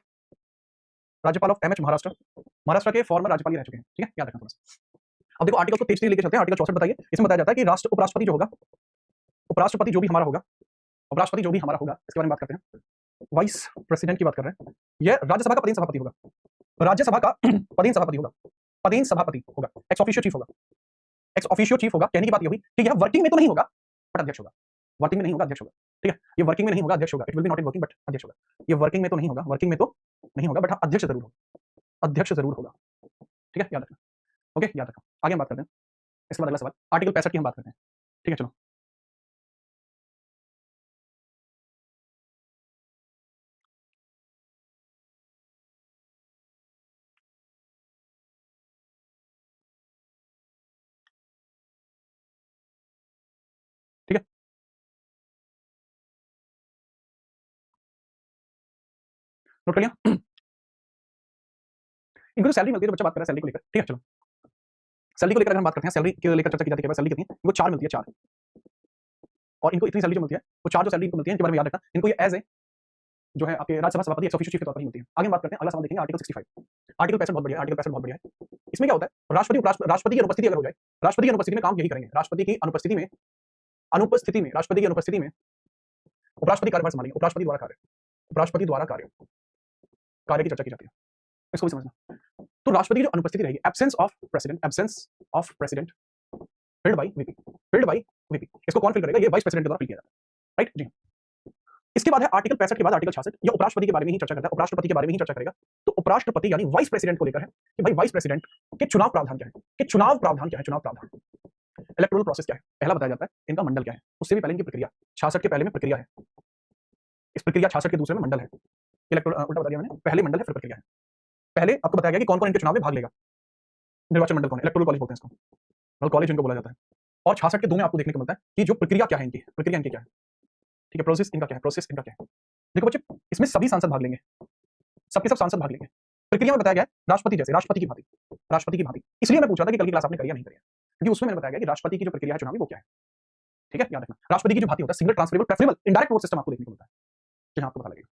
एमएच महाराष्ट्र, महाराष्ट्र के फॉर्मर राज्यपाल ही रह चुके हैं। ठीक है, याद रखना थोड़ा सा। अब देखो आर्टिकल को तेज लेके चलते हैं। आर्टिकल 64 बताइए, इसमें बताया जाता है कि राष्ट्र उपराष्ट्रपति जो होगा, उपराष्ट्रपति जो भी हमारा होगा, उपराष्ट्रपति जो भी हमारा होगा, इसके बारे में बात करते हैं। वाइस प्रेसिडेंट की बात कर रहे हैं, यह राज्यसभा का पदेन सभापति होगा, राज्यसभा का पदेन सभापति होगा, पदेन सभापति होगा, एक्स ऑफिशियो चीफ होगा, एक्स ऑफिशियो चीफ होगा। कहने की बात ये हुई कि यह वर्किंग में तो नहीं होगा बट अध्यक्ष होगा, वर्किंग में नहीं होगा अध्यक्ष होगा। ठीक है, ये वर्किंग में नहीं होगा अध्यक्ष होगा, it will be not in working but अध्यक्ष होगा। ये वर्किंग में तो नहीं होगा, वर्किंग में तो नहीं होगा बट हाँ अध्यक्ष जरूर होगा, अध्यक्ष जरूर होगा। ठीक है, याद रखना। ओके, याद रखना। आगे हम बात करते हैं। इसके बाद अगला सवाल आर्टिकल 65 की हम बात करते हैं। ठीक है, चलो ठीक है, नोट कर लिया। इनको तो सैलरी मिलती है, तो बच्चा बात कर रहा है सैलरी को लेकर। ठीक है, चलो सैलरी को लेकर अगर हम बात करते हैं, सैलरी को लेकर चर्चा की जाती है। सैलरी कितनी है, इनको 4 मिलती है, 4। और इनको इतनी सैलरी जो मिलती है, वो 4 जो सैलरी इनको मिलती है, इनके बारे में याद रखना। इनको ये एज ए जो है आपके राज्यसभा सभापति एक्स ऑफिशियो चीफ के तौर पर ही मिलती है। आगे हम बात करते हैं, अगला सवाल देखेंगे आर्टिकल 65। आर्टिकल 65 बहुत बढ़िया, आर्टिकल 65 बहुत बढ़िया है। इसमें क्या होता है, राष्ट्रपति की अनुपस्थिति अगर हो जाए, राष्ट्रपति की अनुपस्थिति में काम यही करेंगे, राष्ट्रपति की अनुपस्थिति में अनुपस्थिति में, राष्ट्रपति की अनुपस्थिति में उपराष्ट्रपति कार्यभार संभालेंगे। उपराष्ट्रपति द्वारा कार्य, उपराष्ट्रपति द्वारा कार्य की चर्चा की जाती है, इसको भी समझना। तो राष्ट्रपति की जो अनुपस्थिति रहेगी, absence of president filled by VP, इसको कौन फिल करेगा? ये वाइस प्रेसिडेंट के द्वारा फिल किया जाता है, राइट जी। इसके बाद है आर्टिकल 65 के बाद आर्टिकल 66, ये उपराष्ट्रपति के बारे में ही चर्चा करता है, उपराष्ट्रपति के बारे में ही चर्चा करेगा। तो उपराष्ट्रपति यानी वाइस प्रेसिडेंट को लेकर है कि भाई वाइस प्रेसिडेंट के चुनाव प्रावधान क्या है, चुनाव प्रावधान, इलेक्टोरल प्रोसेस क्या है, पहला बताया जाता है इनका मंडल क्या है, उससे भी पहले इनकी प्रक्रिया, 66 के पहले में प्रक्रिया है, इस प्रक्रिया 66 के दूसरे में मंडल है, इलेक्टोरल उल्टा बता दिया मैंने, पहले मंडल है फिर प्रक्रिया है। पहले आपको बताया गया कि कौन कौन इनके चुनाव में भाग लेगा, निर्वाचन मंडल कौन है, इलेक्टोरल कॉलेज बोलते हैं इसको, और कॉलेज इनको बोला जाता है। और 66 के 2 में आपको देखने को मिलता है कि जो प्रक्रिया क्या है इनकी, प्रक्रिया इनकी क्या है, ठीक है, प्रोसेस इनका क्या है। देखो बच्चे, इसमें सभी सांसद भाग लेंगे, सबके सब सांसद भाग लेंगे। प्रक्रिया में बताया गया है राष्ट्रपति जैसे, राष्ट्रपति की भांति। इसलिए मैं पूछा था कि कल की क्लास आपने करी या नहीं करी है, क्योंकि उसमें मैंने बताया गया कि राष्ट्रपति की जो प्रक्रिया है चुनावी वो क्या है, ठीक है, याद रखना। राष्ट्रपति की जो भांति होता है single transferable preferable indirect vote system आपको देखने को मिलता है, जहां आपको पता लगेगा।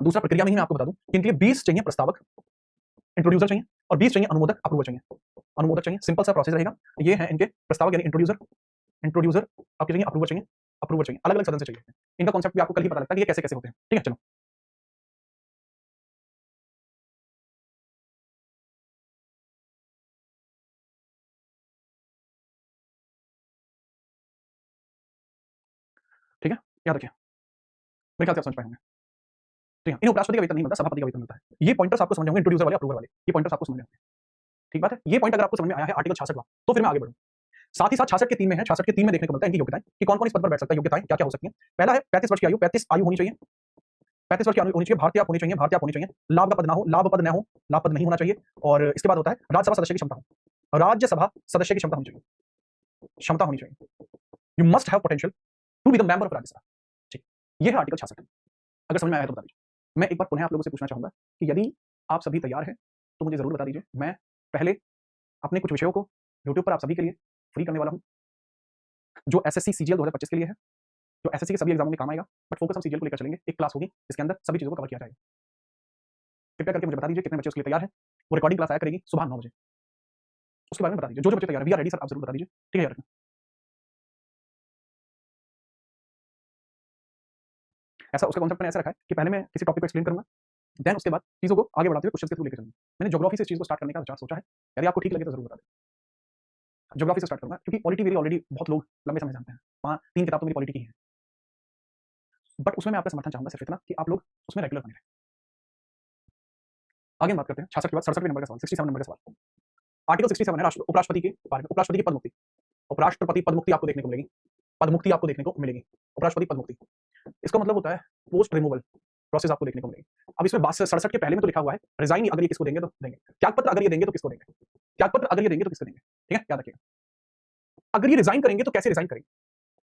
दूसरा प्रक्रिया में ही मैं आपको बता दूं कि इनके लिए 20 चाहिए प्रस्तावक, इंट्रोड्यूसर चाहिए, और 20 चाहिए अनुमोदक, अप्रूवर चाहिए। सिंपल सा प्रोसेस रहेगा। ये है इनके प्रस्तावक यानी इंट्रोड्यूसर आपके चाहिए, अप्रूवर चाहिए, अलग अलग सदन से चाहिए। इनका कॉन्सेप्ट भी आपको कल ही पता लगता है कि ये कैसे कैसे होते हैं, ठीक है। चलो ठीक है, याद रखिए, मेरे ख्याल से आप समझ पाए होंगे। ठीक है, इन उपराष्ट्रपति का वेतन नहीं मिलता, सभापति का वेतन मिलता है। ये पॉइंटर्स आपको समझ होंगे, इंट्रोड्यूसर वाले, अप्रूवर वाले, ये पॉइंटर्स आपको समझ होंगे, ठीक बात है। ये पॉइंट अगर आपको समझ में आया है आर्टिकल 66 वाला, तो फिर मैं आगे बढ़ूं। साथ ही साथ 66 के 3 में है, 66 के 3 में देखने को मिलता है इनकी योग्यताएं कि कौन कौन इस पद पर बैठ सकता है, योग्यताएं क्या क्या हो सकती हैं। पहला है 35 वर्ष की आयु, 35 आयु होनी चाहिए, 35 वर्ष की आयु होनी चाहिए, भारतीय होनी चाहिए, लाभ का पद ना हो, लाभ पद नहीं होना चाहिए। और इसके बाद होता है राज्यसभा सदस्य की क्षमता, राज्यसभा सदस्य की क्षमता होनी चाहिए। You must have potential to be the member of Rajya Sabha, ठीक। ये है आर्टिकल 66। अगर समझ में आया तो बता दीजिए। मैं एक बार पुनः आप लोगों से पूछना चाहूंगा कि यदि आप सभी तैयार हैं तो मुझे जरूर बता दीजिए। मैं पहले अपने कुछ विषयों को यूट्यूब पर आप सभी के लिए फ्री करने वाला हूं, जो एसएससी सीजीएल 2025 के लिए है, जो एसएससी के सभी एग्जामों में काम आएगा, बट फोकस हम सीजीएल को लेकर चलेंगे। एक क्लास होगी, इसके अंदर सभी चीजों को कवर किया जाएगा। कृपया करके मुझे बता दीजिए कितने बच्चे उसके लिए तैयार हैं। वो रिकॉर्डिंग क्लास आया करेगी सुबह 9 बजे, उसके बारे में बता दीजिए। जो बच्चे तैयार है, वी आर रेडी सर, आप जरूर बता दीजिए, ठीक है यार। ऐसा उसका कॉन्सेप्ट मैंने ऐसा रखा है कि पहले मैं किसी टॉपिक को एक्सप्लेन करूंगा, देन उसके बाद चीजों को आगे बढ़ाते हुए क्वेश्चन के थ्रू लेकर चलूंगा। मैंने ज्योग्राफी से इस चीज को स्टार्ट करने का विचार सोचा है, यदि आपको ठीक लगे तो जरूर बता दें। ज्योग्राफी से स्टार्ट करूंगा क्योंकि पॉलिटी मेरी ऑलरेडी बहुत लोग लंबे समय जानते हैं, वहाँ 3 किताब तो मेरी पॉलिटी की है, बट उसमें मैं आपका समर्थन चाहूंगा सिर्फ इतना कि आप लोग उसमें रेगुलर बने रहें। आगे बात करते हैं 66 के बाद 67 नंबर का सवाल, 67 नंबर का सवाल। आर्टिकल 67 है उपराष्ट्रपति के बारे में, उपराष्ट्रपति की पदमुक्ति। उपराष्ट्रपति पदमुक्ति आपको देखने को मिलेगी, उपराष्ट्रपति पदमुक्ति। इसका मतलब होता है पोस्ट रिमूवल प्रोसेस आपको देखने को मिलेगी। अब इसमें 67 के पहले में तो लिखा हुआ है रिजाइन अगर ये किसको देंगे तो देंगे, त्यागपत्र अगर ये देंगे तो किसको देंगे, ठीक है, याद रखिएगा। अगर ये रिजाइन करेंगे तो कैसे रिजाइन करेंगे।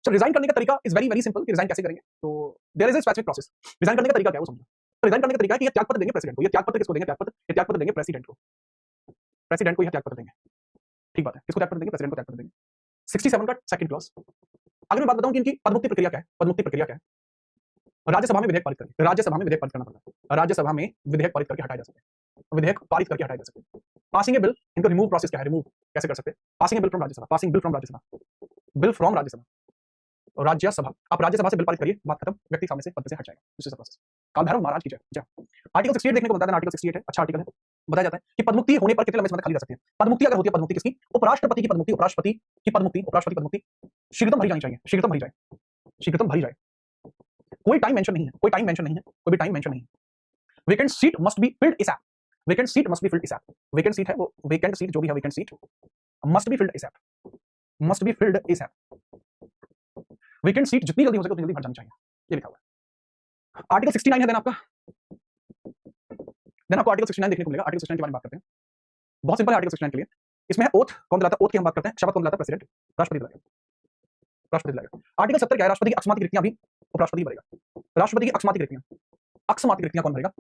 सो रिजाइन करने का तरीका इज वेरी वेरी सिंपल कि रिजाइन कैसे करेंगे। तो there is a specific process. Resign करने का तरीका क्या है वो समझो। तो रिजाइन करने का तरीका है कि ये त्यागपत्र देंगे प्रेसिडेंट को, ये त्यागपत्र किसको देंगे, त्यागपत्र देंगे प्रेसिडेंट को ये त्यागपत्र देंगे, ठीक बात है। किसको त्यागपत्र देंगे, प्रेसिडेंट को त्यागपत्र देंगे। 67 का सेकंड क्लॉज। अगर मैं बात बताऊं कि इनकी पदमुक्ति प्रक्रिया क्या है, राज्यसभा में विधेयक पारित करके, करना पड़ता है, राज्यसभा में विधेयक पारित करके हटाया जा सकते हैं, पासिंग ए बिल, इनका रिमूव प्रोसेस क्या है, रिमूव कैसे कर सकते हैं, passing A bill from Rajya Sabha, Rajya Sabha, आप राज्यसभा से बिल पारित करिए, बात खत्म, व्यक्ति सामने से पद से हट जाएगा, दूसरा प्रोसेस। काल भैरव महाराज की जय। आर्टिकल 68 देखने को मिलता है, आर्टिकल 68 है, अच्छा आर्टिकल है। बताया जाता है कि पदमुक्ति होने पर कितने लंबे समय खाली रह सकते हैं। पदमुक्ति अगर होती है, पदमुक्ति किसकी, उपराष्ट्रपति की पदमुक्ति, शीघ्रतम भरी जानी चाहिए, शीघ्रतम भरी जाए। कोई टाइम मेंशन नहीं है, कोई भी टाइम मेंशन नहीं है। Vacant seat must be filled ASAP, vacant seat है वो, वेकेंट सीट जो भी है, vacant seat must be filled ASAP, vacant seat जितनी जल्दी हो सके उतनी जल्दी भर जानी चाहिए, ये लिखा हुआ है। आर्टिकल 69 है, देन आपको आर्टिकल 69 देखने को मिलेगा। आर्टिकल 69 के बारे में बात करते हैं, बहुत सिंपल है आर्टिकल 69 के लिए। इसमें है ओथ, कौन दिलाता है, ओथ की हम बात करते हैं, शपथ कौन दिलाता है, प्रेसिडेंट, राष्ट्रपति दिलाएगा। आर्टिकल 70 क्या है, राष्ट्रपति की अकस्मातिक रिक्तियां भी उपराष्ट्रपति भरेगा। राष्ट्रपति की अकस्मातिक रिक्तियां कौन भरेगा,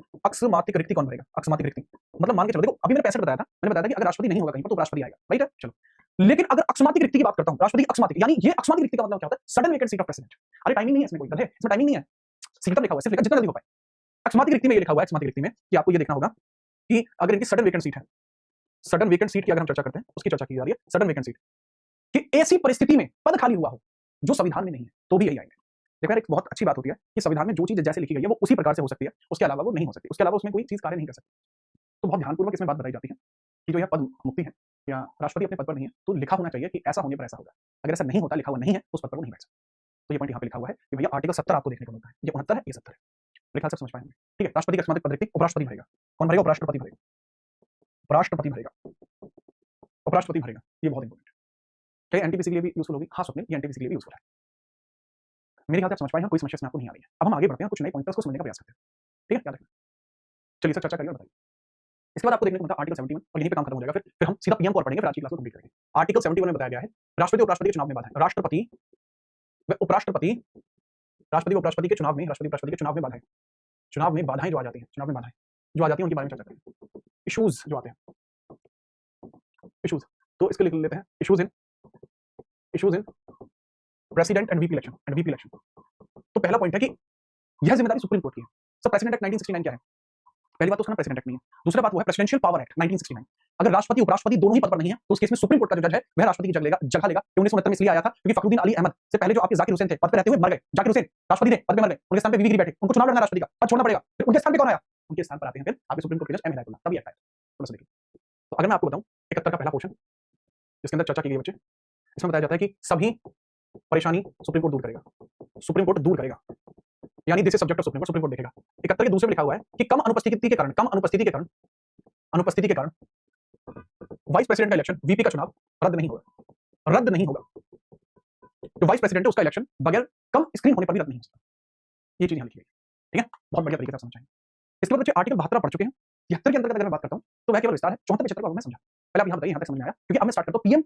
अकस्मातिक रिक्ति मतलब मान के चलो, देखो अभी मैंने 65 बताया था, कि अगर राष्ट्रपति नहीं होगा कहीं पर तो उपराष्ट्रपति आएगा, राइट है। चलो, लेकिन अगर अकस्मातिक रिक्ति की बात करता हूं, राष्ट्रपति की अकस्मातिक, यानी ये अकस्मातिक रिक्ति का मतलब क्या होता है, sudden vacant seat of president. अरे टाइमिंग नहीं है इसमें, कोई गधे, इसमें टाइमिंग नहीं है, सिर्फ लिखा हुआ है, सिर्फ जितना जल्दी हो पाए। अकस्मातिक रिक्ति में ये लिखा हुआ है, अकस्मातिक रिक्ति में कि आपको ये देखना होगा कि अगर इनकी सडन वेकेंट सीट है, सडन वेकेंट सीट की अगर हम चर्चा करते हैं, उसकी चर्चा की जा रही है, सडन वेकेंट सीट। कि ऐसी परिस्थिति में पद खाली हुआ हो जो संविधान में नहीं है, तो भी यही आएंगे। देखो यार, एक बहुत अच्छी बात होती है कि संविधान में जो चीज जैसे लिखी गई है वो उसी प्रकार से हो सकती है, उसके अलावा वो नहीं हो सकती, उसके अलावा उसमें कोई चीज कार्य नहीं कर सकती। तो बहुत ध्यानपूर्वक इसमें बात बताई जाती है कि जो यह पद मुक्ति है या राष्ट्रपति अपने पद पर नहीं है, तो लिखा होना चाहिए कि ऐसा होने पर ऐसा होगा। अगर ऐसा नहीं होता, लिखा हुआ नहीं है, तो उस पद पर वो नहीं बैठ सकता। तो ये पॉइंट यहाँ पे लिखा हुआ है कि भैया आर्टिकल 70 आपको देखने को मिलता है, ये 69 है, ये 70 है। मेरे ख्याल से समझ पाएंगे। ठीक है, राष्ट्रपति का अकस्मात पद रिक्त उपराष्ट्रपति भरेगा। कौन भरेगा? उपराष्ट्रपति भरेगा। उपराष्ट्रपति भरेगा, उपराष्ट्रपति भरेगा। ये बहुत इंपॉर्टेंट है। क्या एनटीपीसी के लिए भी यूजफुल होगी? हाँ स्वप्निल, ये एनटीपीसी के लिए भी यूजफुल है। मेरे ख्याल से आप समझ पाए हैं, कोई समस्या इसमें आपको नहीं आ रही है। अब हम आगे बढ़ते हैं, कुछ नए पॉइंटर्स को समझने का प्रयास करते हैं। ठीक है, याद रखना। चलिए सर, चर्चा करिए और बताइए। इसके बाद आपको देखने को मिलता है आर्टिकल 71 और यहीं पे काम खत्म हो जाएगा। फिर हम सीधा पीएम को और पढ़ेंगे, फिर आज की क्लास को कंप्लीट करेंगे। आर्टिकल 71 में बताया गया है राष्ट्रपति उपराष्ट्रपति के चुनाव में बाधा है। राष्ट्रपति व उपराष्ट्रपति, राष्ट्रपति उपराष्ट्रपति के चुनाव में, राष्ट्रपति उपराष्ट्रपति के चुनाव में बाधाएं, चुनाव में बाधाएं जो आ जाती हैं, चुनाव में बाधाएं जो आ जाती हैं, उनके बारे में चर्चा करेंगे। इश्यूज जो आते हैं, इश्यूज, तो इसके लिख लेते हैं issues in president and VP election तो पहला पॉइंट है कि यह जिम्मेदारी सुप्रीम कोर्ट की है। सब प्रेसिडेंट एक्ट 1969 क्या है? पहली बात तो उसका नाम प्रेसिडेंट एक्ट नहीं है। दूसरी बात वो है प्रेसिडेंशियल पावर एक्ट 1969। अगर राष्ट्रपति उपराष्ट्रपति दोनों ही पद पर नहीं है, तो उस केस में सुप्रीम कोर्ट का जो जज है वह राष्ट्रपति की जगह लेगा। 1969 में इसलिए आया था क्योंकि फखरुद्दीन अली अहमद से पहले जो आपके जाकिर हुसैन थे, पद पर रहते हुए मर गए। जाकिर हुसैन राष्ट्रपति थे, पद पे मर गए, उनके स्थान पे वीवी गिरी बैठे, उनको चुनाव लड़ना, राष्ट्रपति का पद छोड़ना पड़ेगा। फिर उनके स्थान पे कौन आया? उनके स्थान पर आते हैं फिर आपके सुप्रीम कोर्ट के जज एम हिदायतुल्लाह। तभी आता है। थोड़ा सा देखिए, तो अगर मैं आपको बताऊं 71 का पहला क्वेश्चन जिसके अंदर चर्चा की गई बच्चे, इसमें बताया जाता है कि सभी परेशानी सुप्रीम कोर्ट दूर करेगा, सुप्रीम कोर्ट दूर करेगा, यानी this is subject of supreme court देखेगा। 71 के दूसरे में लिखा हुआ है कि कम अनुपस्थिति के कारण वाइस प्रेसिडेंट का इलेक्शन, वीपी का चुनाव रद्द नहीं होगा। जो वाइस प्रेसिडेंट है उसका इलेक्शन बगैर कम स्क्रीन होने पर भी रद्द नहीं हो सकता। ये चीज यहाँ लिखी गई। ठीक है, बहुत बढ़िया तरीके से समझाएंगे। इसके बाद बच्चे आर्टिकल 72 पढ़ चुके हैं। 73 के अंतर्गत अगर मैं बात करता हूं तो वह केवल विस्तार है। 74 75 को मैं समझा। पहले आप यहाँ बताइए, यहाँ तक समझ में आया? क्योंकि अब मैं स्टार्ट करता हूं पीएम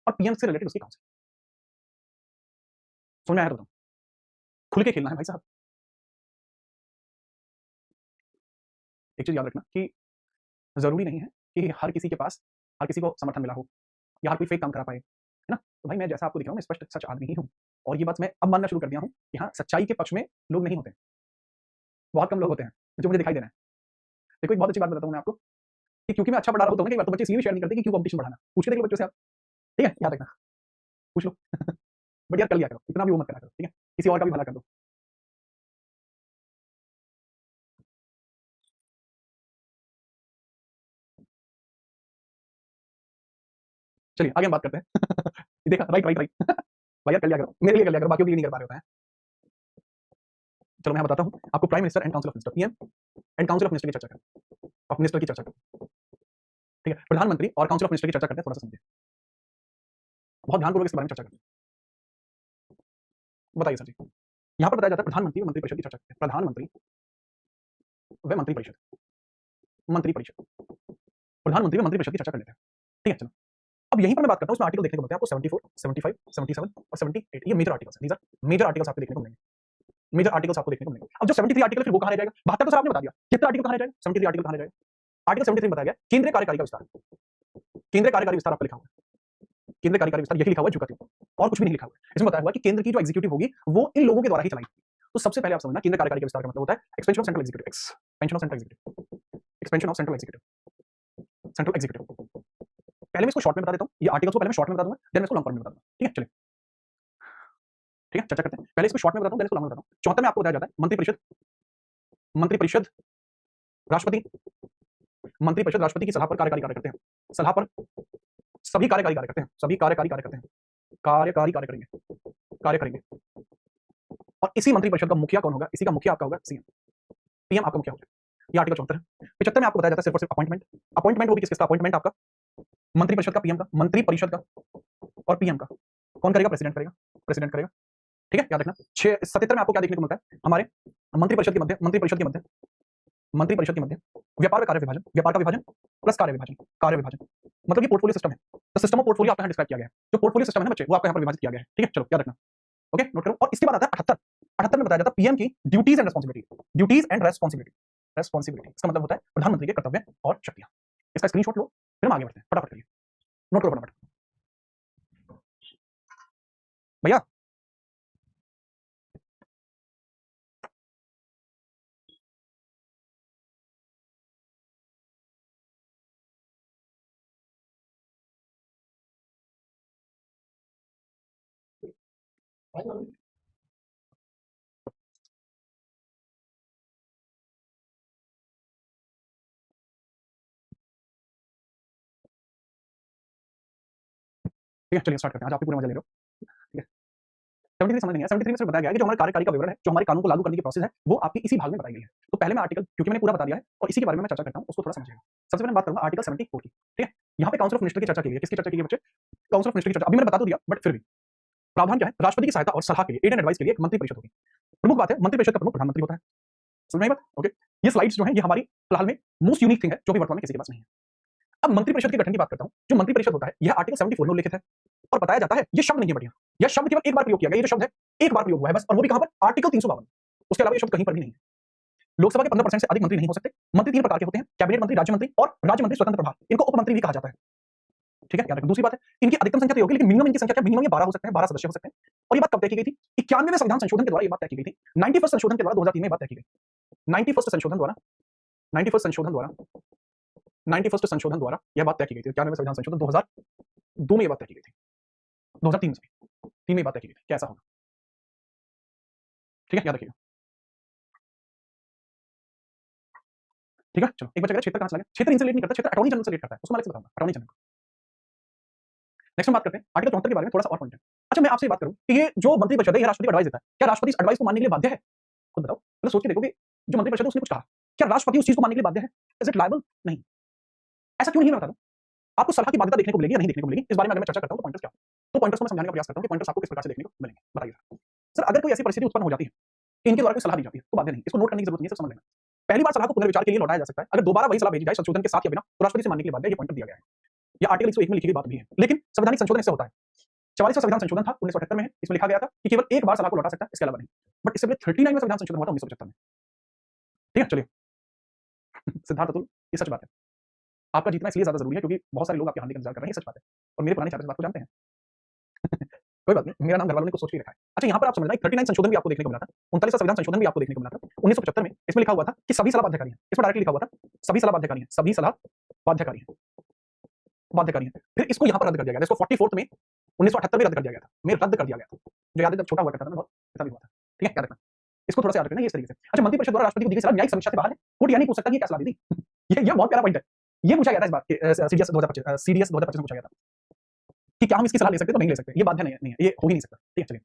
और पीएम से रिलेटेड उसकी काउंसिल। समझ में आया तो बताओ, खुल के खेलना है भाई साहब। एक चीज याद रखना कि जरूरी नहीं है कि हर किसी के पास हर किसी को समर्थन मिला हो या हर कोई फेक काम करा पाए, है ना? तो भाई मैं जैसा आपको दिख रहा हूं, मैं स्पष्ट सच आदमी ही हूं। और ये बात मैं अब मानना शुरू कर दिया हूं कि हाँ, सच्चाई के पक्ष में लोग नहीं होते, बहुत कम लोग होते हैं जो मुझे दिखाई दे रहे हैं। देखो एक बहुत अच्छी बात बताता हूं मैं आपको कि क्योंकि मैं अच्छा पढ़ा रहा होता हूं, कई बार तो बच्चे इसलिए भी शेयर नहीं करते कि क्यों कंपटीशन बढ़ाना। पूछ के देख लो बच्चों से आप। ठीक है, याद रखना, पूछ लो। बट यार कर लिया करो, इतना भी वो मत करा करो। ठीक है, किसी और का भी भला कर दो। चलिए आगे हम बात करते हैं। देखा, राइट राइट राइट। भाई यार कर लिया करो, मेरे लिए कर लिया करो, बाकियों के लिए नहीं कर पा रहे होता है। चलो मैं बताता हूँ आपको, prime minister and council of minister, PM and council of minister की चर्चा करें, ऑफ मिनिस्टर की चर्चा करें। ठीक है, प्रधानमंत्री और काउंसिल ऑफ मिनिस्टर की चर्चा करते हैं, थोड़ा सा समझिए, बहुत ध्यानपूर्वक इसके बारे में चर्चा करते हैं। बताइए सर जी। यहाँ पर बताया जाता है प्रधानमंत्री व मंत्रिपरिषद की चर्चा करते हैं। प्रधानमंत्री व मंत्रिपरिषद, मंत्रिपरिषद, प्रधानमंत्री व मंत्रिपरिषद की चर्चा कर लेते हैं। ठीक है, चलो अब यहीं पर मैं बात करता हूँ, इसमें आर्टिकल देखने को मिलते हैं आपको 74, 75, 77 और 78। ये मेजर आर्टिकल्स हैं, मेजर आर्टिकल्स आपको देखने को मिलेंगे, मेजर आर्टिकल्स आपको देखने को मिलेंगे। अब जो 73 आर्टिकल फिर वो कहाँ रह जाएगा? 72 तो सर आपने बता दिया, कितना आर्टिकल कहाँ रह जाएगा? 73 आर्टिकल कहाँ रह जाएगा? आर्टिकल 73 में बताया गया केंद्रीय कार्यकारी का विस्तार, केंद्रीय कार्यकारी विस्तार आपका लिखा हुआ है, केंद्रीय कार्यकारी विस्तार यही लिखा हुआ है झुका क्यों, और कुछ भी नहीं लिखा हुआ है। इसमें बताया हुआ है कि केंद्र की जो एग्जीक्यूटिव होगी वो इन लोगों के द्वारा ही चलाई। तो सबसे पहले आप समझना केंद्रीय कार्यकारी का विस्तार का मतलब होता है expansion of central executive, expansion of central executive, expansion of central executive, central executive. पहले मैं इसको शॉर्ट में बता देता हूं, ये आर्टिकल्स को पहले मैं शॉर्ट में बता दूंगा, देन मैं इसको लॉन्ग फॉर्म में बता दूंगा। ठीक है, चलिए ठीक है, चर्चा करते हैं। पहले इसको शॉर्ट में बताता हूं, देन इसको लॉन्ग में बताता हूं। 74 में आपको बताया जाता है मंत्रिपरिषद, मंत्रिपरिषद राष्ट्रपति, मंत्रिपरिषद राष्ट्रपति की सलाह पर कार्यकारी कार्य करते हैं, सलाह पर सभी कार्यकारी कार्य करते हैं, सभी कार्यकारी कार्य करते हैं, कार्यकारी कार्य करेंगे, कार्य करेंगे। और इसी मंत्रिपरिषद का मुखिया कौन होगा? इसी का मुखिया आपका होगा सीएम, पीएम आपका मुखिया होगा। ये आर्टिकल 74 है। 75 में आपको बताया जाता है सिर्फ और सिर्फ अपॉइंटमेंट, अपॉइंटमेंट वो भी किसका? अपॉइंटमेंट आपका मंत्रिपरिषद का, पीएम का, मंत्रिपरिषद का और पीएम का। कौन करेगा? प्रेसिडेंट करेगा, प्रेसिडेंट करेगा। ठीक है, याद रखना। 77 में आपको क्या देखने को मिलता है? हमारे मंत्रिपरिषद के मध्य, मंत्रिपरिषद के मध्य, मंत्रिपरिषद के मध्य व्यापार का कार्य विभाजन, व्यापार का विभाजन प्लस कार्य विभाजन, कार्य विभाजन मतलब ये पोर्टफोलियो सिस्टम है। तो सिस्टम ऑफ पोर्टफोलियो आपका यहाँ डिस्क्राइब किया गया है। जो पोर्टफोलियो सिस्टम है ना बच्चे, वो आपका यहाँ पर विभाजित किया गया है। ठीक है, चलो याद रखना। ओके, नोट करो। और इसके बाद आता है 78, 78 में बताया जाता है पीएम की duties and responsibility, duties and responsibility, responsibility इसका मतलब होता है प्रधानमंत्री के कर्तव्य और शक्तियां। इसका स्क्रीनशॉट लो, फिर हम आगे बढ़ते हैं, फटाफट करिए, नोट करो फटाफट भैया। ठीक है, चलिए स्टार्ट करते हैं। आज आपके पूरे मजा ले रहे हो। ठीक है, 73 समझ नहीं है। 73 में सिर्फ बताया गया है कि जो हमारे कार्यकारिणी का विवरण है, जो हमारे कानून को लागू करने की प्रोसेस है, वो आपकी इसी भाग में बताई गई है। तो पहले मैं आर्टिकल, क्योंकि मैंने पूरा बता दिया है और इसी के बारे में मैं चर्चा करता हूं, उसको थोड़ा समझिएगा। सबसे पहले मैं बात करूंगा आर्टिकल 74 की। ठीक है, यहाँ पे काउंसिल ऑफ मिनिस्टर की चर्चा की गई है। किसकी चर्चा की गई बच्चे? काउंसिल ऑफ मिनिस्टर की चर्चा। अभी मैंने बता तो दिया, बट फिर भी प्रावधान क्या है? राष्ट्रपति की सहायता और सलाह के लिए, एड एंड एडवाइस के लिए एक मंत्री परिषद होगी। प्रमुख बात है, मंत्री परिषद का प्रमुख प्रधानमंत्री होता है। समझ में आई बात? ओके, ये स्लाइड्स जो है, ये हमारी फिलहाल में मोस्ट यूनिक थिंग है, जो भी वर्तमान में किसी के पास नहीं है। अब मंत्री परिषद के गठन की बात करता हूं। जो मंत्री परिषद होता है, यह आर्टिकल 74 में उल्लिखित है और बताया जाता है, ये शब्द नहीं है बढ़िया, यह शब्द केवल एक बार प्रयोग किया गया। ये जो शब्द है, एक बार प्रयोग हुआ है बस, और वो भी कहां पर? आर्टिकल 352। उसके अलावा ये शब्द कहीं पर भी नहीं है। लोकसभा के 15% से अधिक मंत्री नहीं हो सकते। मंत्री 3 प्रकार के होते हैं: कैबिनेट मंत्री, राज्य मंत्री और राज्य मंत्री स्वतंत्र प्रभार। इनको उप मंत्री भी कहा जाता है। ठीक है, याद रखना। दूसरी बात है, इनकी अधिकतम संख्या तो होगी, लेकिन मिनिमम इनकी संख्या क्या? मिनिमम ये 12 हो सकते हैं, 12 सदस्य हो सकते हैं। और ये बात कब तय की गई थी? 91वें संविधान संशोधन के द्वारा ये बात तय की गई थी। 91st संशोधन के द्वारा 2003 में बात तय की गई। 91st संशोधन द्वारा 91st संशोधन द्वारा 91st संशोधन द्वारा यह बात तय की गई थी। 91वें संविधान संशोधन 2002 में ये बात तय की गई थी। 2003 में, 3 में ये बात तय की गई थी। कैसा होगा? ठीक है, याद रखिएगा। ठीक है, चलो एक बचा गया क्षेत्र। कहां चला गया? क्षेत्र इनसे रिलेट नहीं करता, क्षेत्र अटॉर्नी जनरल से रिलेट करता है। उसको मैं अलग से बताऊंगा, अटॉर्नी जनरल। नेक्स्ट हम बात करते हैं आर्टिकल 74 के बारे में। थोड़ा सा और पॉइंट है। अच्छा, मैं आपसे बात करूं कि ये जो मंत्री परिषद है, ये राष्ट्रपति को एडवाइस देता है। क्या राष्ट्रपति इस एडवाइस को मानने के लिए बाध्य है? खुद बताओ। मतलब सोच के देखो कि जो मंत्री परिषद है, उसने कुछ कहा, क्या राष्ट्रपति उस चीज को मानने के लिए बाध्य है? Is it liable? नहीं। ऐसा क्यों नहीं है, मैं बता दूं। आपको सलाह की बाध्यता देखने को मिलेगी या नहीं देखने को मिलेगी, इस बारे में अगर मैं चर्चा करता हूं तो पॉइंटर्स क्या हो, तो पॉइंटर्स को मैं समझाने का प्रयास करता हूं कि पॉइंटर्स आपको किस प्रकार से देखने को मिलेंगे। बताइए सर, अगर कोई ऐसी परिस्थिति उत्पन्न हो जाती है कि इनके द्वारा कोई सलाह दी जाती है, तो बाध्य नहीं। इसको नोट करने की जरूरत नहीं है, सिर्फ समझ लेना। पहली बार सलाह को पुनर्विचार के लिए लौटाया जा सकता है। अगर दोबारा वही सलाह भेजी जाए संशोधन के साथ या बिना, तो राष्ट्रपति से मानने के लिए बाध्य है। ये पॉइंटर दिया गया है। यह आर्टिकल 101 में लिखी गई बात भी है। लेकिन संवैधानिक संशोधन इससे होता है। 44वां संविधान संशोधन था 1978 में है। इसमें लिखा गया था कि केवल एक बार सलाह को लौटा सकता है, इसके अलावा नहीं। बट इससे पहले 39वां संविधान संशोधन हुआ था 1975 में। ठीक है, चलिए। सिद्धार्थ अतुल, ये सच बात है। आपका जीतना इसलिए ज्यादा जरूरी है क्योंकि बहुत सारे लोग आपके हारने का इंतजार कर रहे हैं। ये सच बात है, और मेरे पुराने छात्र इस बात को जानते हैं। कोई बात नहीं, मेरा नाम घर वालों ने कुछ सोच के रखा है। अच्छा, यहाँ पर आप समझना, 39 संशोधन भी आपको देखने को मिला था। 39वां संविधान संशोधन भी आपको देखने को मिला था 1975 में। इसमें लिखा हुआ था कि सभी सलाह बाध्यकारी है। इसमें डायरेक्टली लिखा हुआ था सभी सलाह बाध्यकारी है, सभी सलाह बाध्यकारी है, बाध्यकारी है। फिर इसको यहाँ पर रद्द कर दिया गया। इसको 44th में 1978 में रद्द कर दिया गया था। मैं रद्द कर दिया गया था, जो याद है जब छोटा हुआ करता था मैं बहुत, ऐसा भी हुआ था। ठीक है, याद रखना। इसको थोड़ा सा याद रखना ये इस तरीके से। अच्छा, मंत्री परिषद द्वारा राष्ट्रपति को दी गई सलाह न्यायिक समीक्षा से बाहर है। कोर्ट ये नहीं पूछ सकता कि ये क्या सलाह दी थी। ये बहुत प्यारा पॉइंट है। ये पूछा गया था इस बात के सीडीएस 2025 में पूछा गया था कि क्या हम इसकी सलाह ले सकते हैं, तो नहीं ले सकते। ये बाध्य नहीं है, ये हो ही नहीं सकता। ठीक है, चलिए,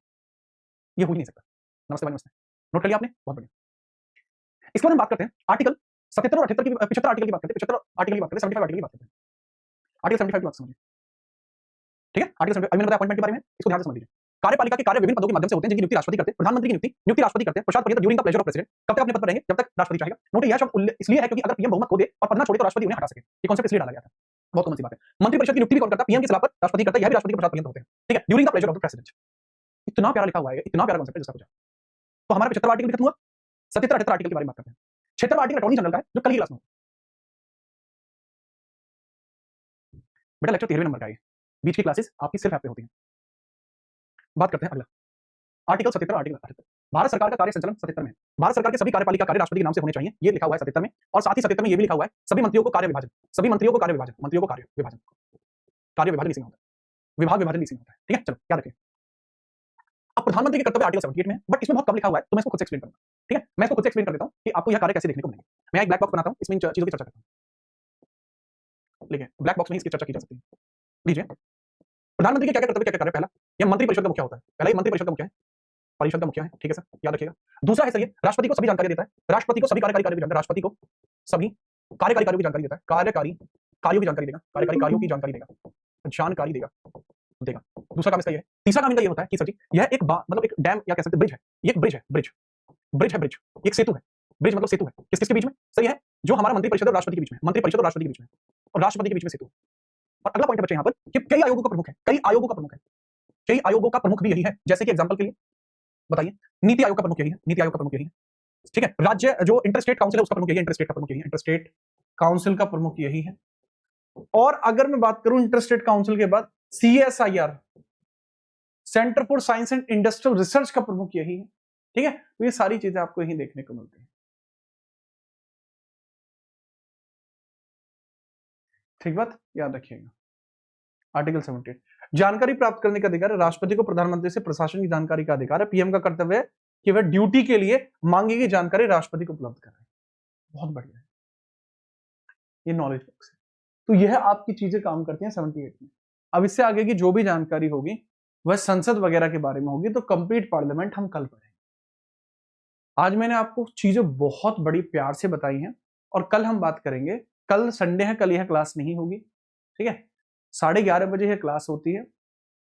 ये हो ही नहीं सकता। नमस्ते भाई, नमस्ते। नोट कर लिया आपने? बहुत बढ़िया। इसके बाद हम बात करते हैं आर्टिकल 77 और 78 की, 75 आर्टिकल की बात करते हैं, 75 आर्टिकल की बात करते हैं, 75 आर्टिकल की बात करते हैं। आर्टिकल 75 की बात समझिए। ठीक है, आर्टिकल 75 मैंने बताया अपॉइंटमेंट के बारे में, इसको ध्यान से समझ लीजिए। कार्यपालिका के कार्य विभिन्न पदों के माध्यम से होते हैं, जिनकी नियुक्ति राष्ट्रपति करते हैं। प्रधानमंत्री की नियुक्ति राष्ट्रपति करते हैं। प्रसाद पर्यंत during the pleasure of president. कब तक अपने पद पर रहेंगे? जब तक राष्ट्रपति चाहेगा। नोट यह शब्द इसलिए है क्योंकि अगर पीएम बहुमत खो दे और पद ना छोड़े तो राष्ट्रपति उन्हें हटा सके। ये कॉन्सेप्ट इसलिए डाला गया था। बहुत कॉमन सी बात है। मंत्री परिषद की नियुक्ति भी कौन करता है? पीएम की सलाह पर राष्ट्रपति करता है। यह भी राष्ट्रपति के प्रसाद पर्यंत होते हैं। ठीक है, during the pleasure of the president. इतना प्यारा लिखा हुआ है, इतना प्यारा कॉन्सेप्ट है जिसका कुछ। तो हमारा 75 आर्टिकल भी खत्म हुआ। 77 78 आर्टिकल के बारे में बात करते हैं। 76वां आर्टिकल अटॉर्नी जनरल का है, जो कल की क्लास में बेटा लेक्चर 13वें नंबर का है। बीच की क्लासेस आपकी सिर्फ ऐप पे होती हैं। बात करते हैं अगला आर्टिकल 77 आर्टिकल 78। भारत सरकार का कार्य संचालन 77 में। भारत सरकार के सभी कार्यपालिका कार्य राष्ट्रपति के नाम से होने चाहिए, ये लिखा हुआ है 77 में। और साथ ही 77 में ये भी लिखा हुआ है सभी मंत्रियों को कार्य विभाजन, सभी मंत्रियों को कार्य विभाजन, मंत्रियों को कार्य विभाजन, कार्य विभाजन इसी में होता है, विभाग विभाजन इसी में होता है। ठीक है, चलो याद रखिए। अब प्रधानमंत्री के कर्तव्य आर्टिकल 78 में है, बट इसमें बहुत कम लिखा हुआ है, तो मैं इसको खुद से एक्सप्लेन करूंगा। ठीक है, मैं इसको खुद से एक्सप्लेन कर देता हूं कि आपको यह कार्य कैसे देखने को मिलेंगे। मैं एक ब्लैक बॉक्स बनाता हूं, इसमें इन चीजों की चर्चा करता हूं। देखिए, ब्लैक बॉक्स में इसकी चर्चा की जा सकती है। लीजिए, प्रधानमंत्री के क्या क्या कर्तव्य, क्या क्या कार्य। पहला, यह मंत्री परिषद का मुखिया होता है। पहला, ये मंत्री परिषद का मुखिया है, परिषद का मुखिया है। ठीक है सर, याद रखिएगा। दूसरा है सर, ये राष्ट्रपति को सभी जानकारी देता है। राष्ट्रपति को सभी कार्यकारी कार्यों की जानकारी, राष्ट्रपति को सभी कार्यकारी कार्यों की जानकारी देता है। कार्यकारी कार्यों की जानकारी देगा, कार्यकारी कार्यों की जानकारी देगा, जानकारी देगा देगा। दूसरा काम इसका ये है। तीसरा काम इनका ये होता है कि सर जी, यह एक मतलब एक डैम या कह सकते हैं ब्रिज है। ये एक ब्रिज है, ब्रिज ब्रिज है, ब्रिज एक सेतु है। ब्रिज मतलब सेतु है। किस किसके बीच में? सही है, जो हमारा मंत्री परिषद और राष्ट्रपति के बीच में, मंत्री परिषद और राष्ट्रपति के बीच में, और राष्ट्रपति के बीच में सेतु। और अगला पॉइंट है बच्चे यहाँ पर कि कई आयोगों का प्रमुख है, कई आयोगों का प्रमुख है, कई आयोगों का प्रमुख भी यही है। जैसे कि एग्जांपल के लिए बताइए, नीति आयोग का प्रमुख यही है, नीति आयोग का प्रमुख यही है। ठीक है, राज्य जो इंटरस्टेट काउंसिल है उसका प्रमुख यही है, इंटरस्टेट का प्रमुख यही है, इंटरस्टेट काउंसिल का प्रमुख यही है। और अगर मैं बात करूं इंटरस्टेट काउंसिल के बाद CSIR, centre for science and industrial research का प्रमुख यही है। ठीक है, तो ये सारी चीजें आपको यही देखने को मिलती है। ठीक बात, याद रखिएगा। आर्टिकल 78 जानकारी प्राप्त करने का अधिकार है। राष्ट्रपति को प्रधानमंत्री से प्रशासन की जानकारी का अधिकार है। पीएम का कर्तव्य है कि वह ड्यूटी के लिए मांगी गई जानकारी राष्ट्रपति को उपलब्ध कराए। बहुत बढ़िया है, ये नॉलेज बॉक्स है। तो यह आपकी चीजें काम करती हैं 78 में। अब इससे आगे की जो भी जानकारी होगी वह संसद वगैरह के बारे में होगी, तो कंप्लीट पार्लियामेंट हम कल पढ़ेंगे। आज मैंने आपको चीजें बहुत बड़ी प्यार से बताई हैं और कल हम बात करेंगे। कल संडे है, कल यह क्लास नहीं होगी, ठीक है। 11:30 बजे यह क्लास होती है।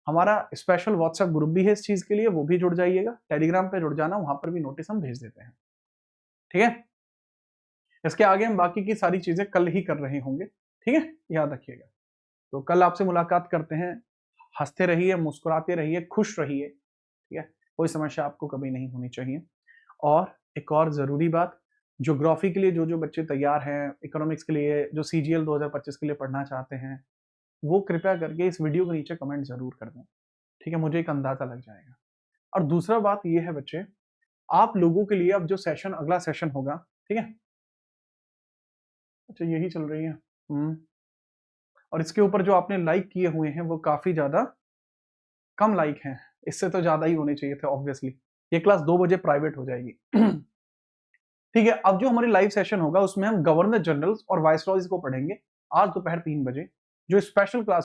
हमारा स्पेशल व्हाट्सएप ग्रुप भी है इस चीज के लिए, वो भी जुड़ जाइएगा। टेलीग्राम पे जुड़ जाना, वहां पर भी नोटिस हम भेज देते हैं, ठीक है। इसके आगे हम बाकी की सारी चीजें कल ही कर रहे होंगे, ठीक है, याद रखिएगा। तो कल आपसे मुलाकात करते हैं। हंसते रहिए, मुस्कुराते रहिए, खुश रहिए, ठीक है। कोई समस्या आपको कभी नहीं होनी चाहिए। और एक और जरूरी बात, ज्योग्राफी के लिए जो जो बच्चे तैयार हैं, इकोनॉमिक्स के लिए जो CGL 2025 के लिए पढ़ना चाहते हैं, वो कृपया करके इस वीडियो के नीचे कमेंट जरूर कर दें, ठीक है। मुझे एक अंदाजा लग जाएगा। और दूसरा बात ये है बच्चे, आप लोगों के लिए अब जो सेशन, अगला सेशन होगा, ठीक है। अच्छा, यही चल रही है। और इसके ऊपर जो आपने लाइक किए हुए हैं वो काफी ज्यादा कम लाइक हैं, इससे तो ज्यादा ही होने चाहिए थे ऑब्वियसली। ये क्लास 2 बजे प्राइवेट हो जाएगी। ठीक है, अब जो हमारी लाइव सेशन होगा उसमें हम गवर्नर जनरल्स और वाइसरॉयज को पढ़ेंगे आज दोपहर 3 बजे। जो स्पेशल क्लास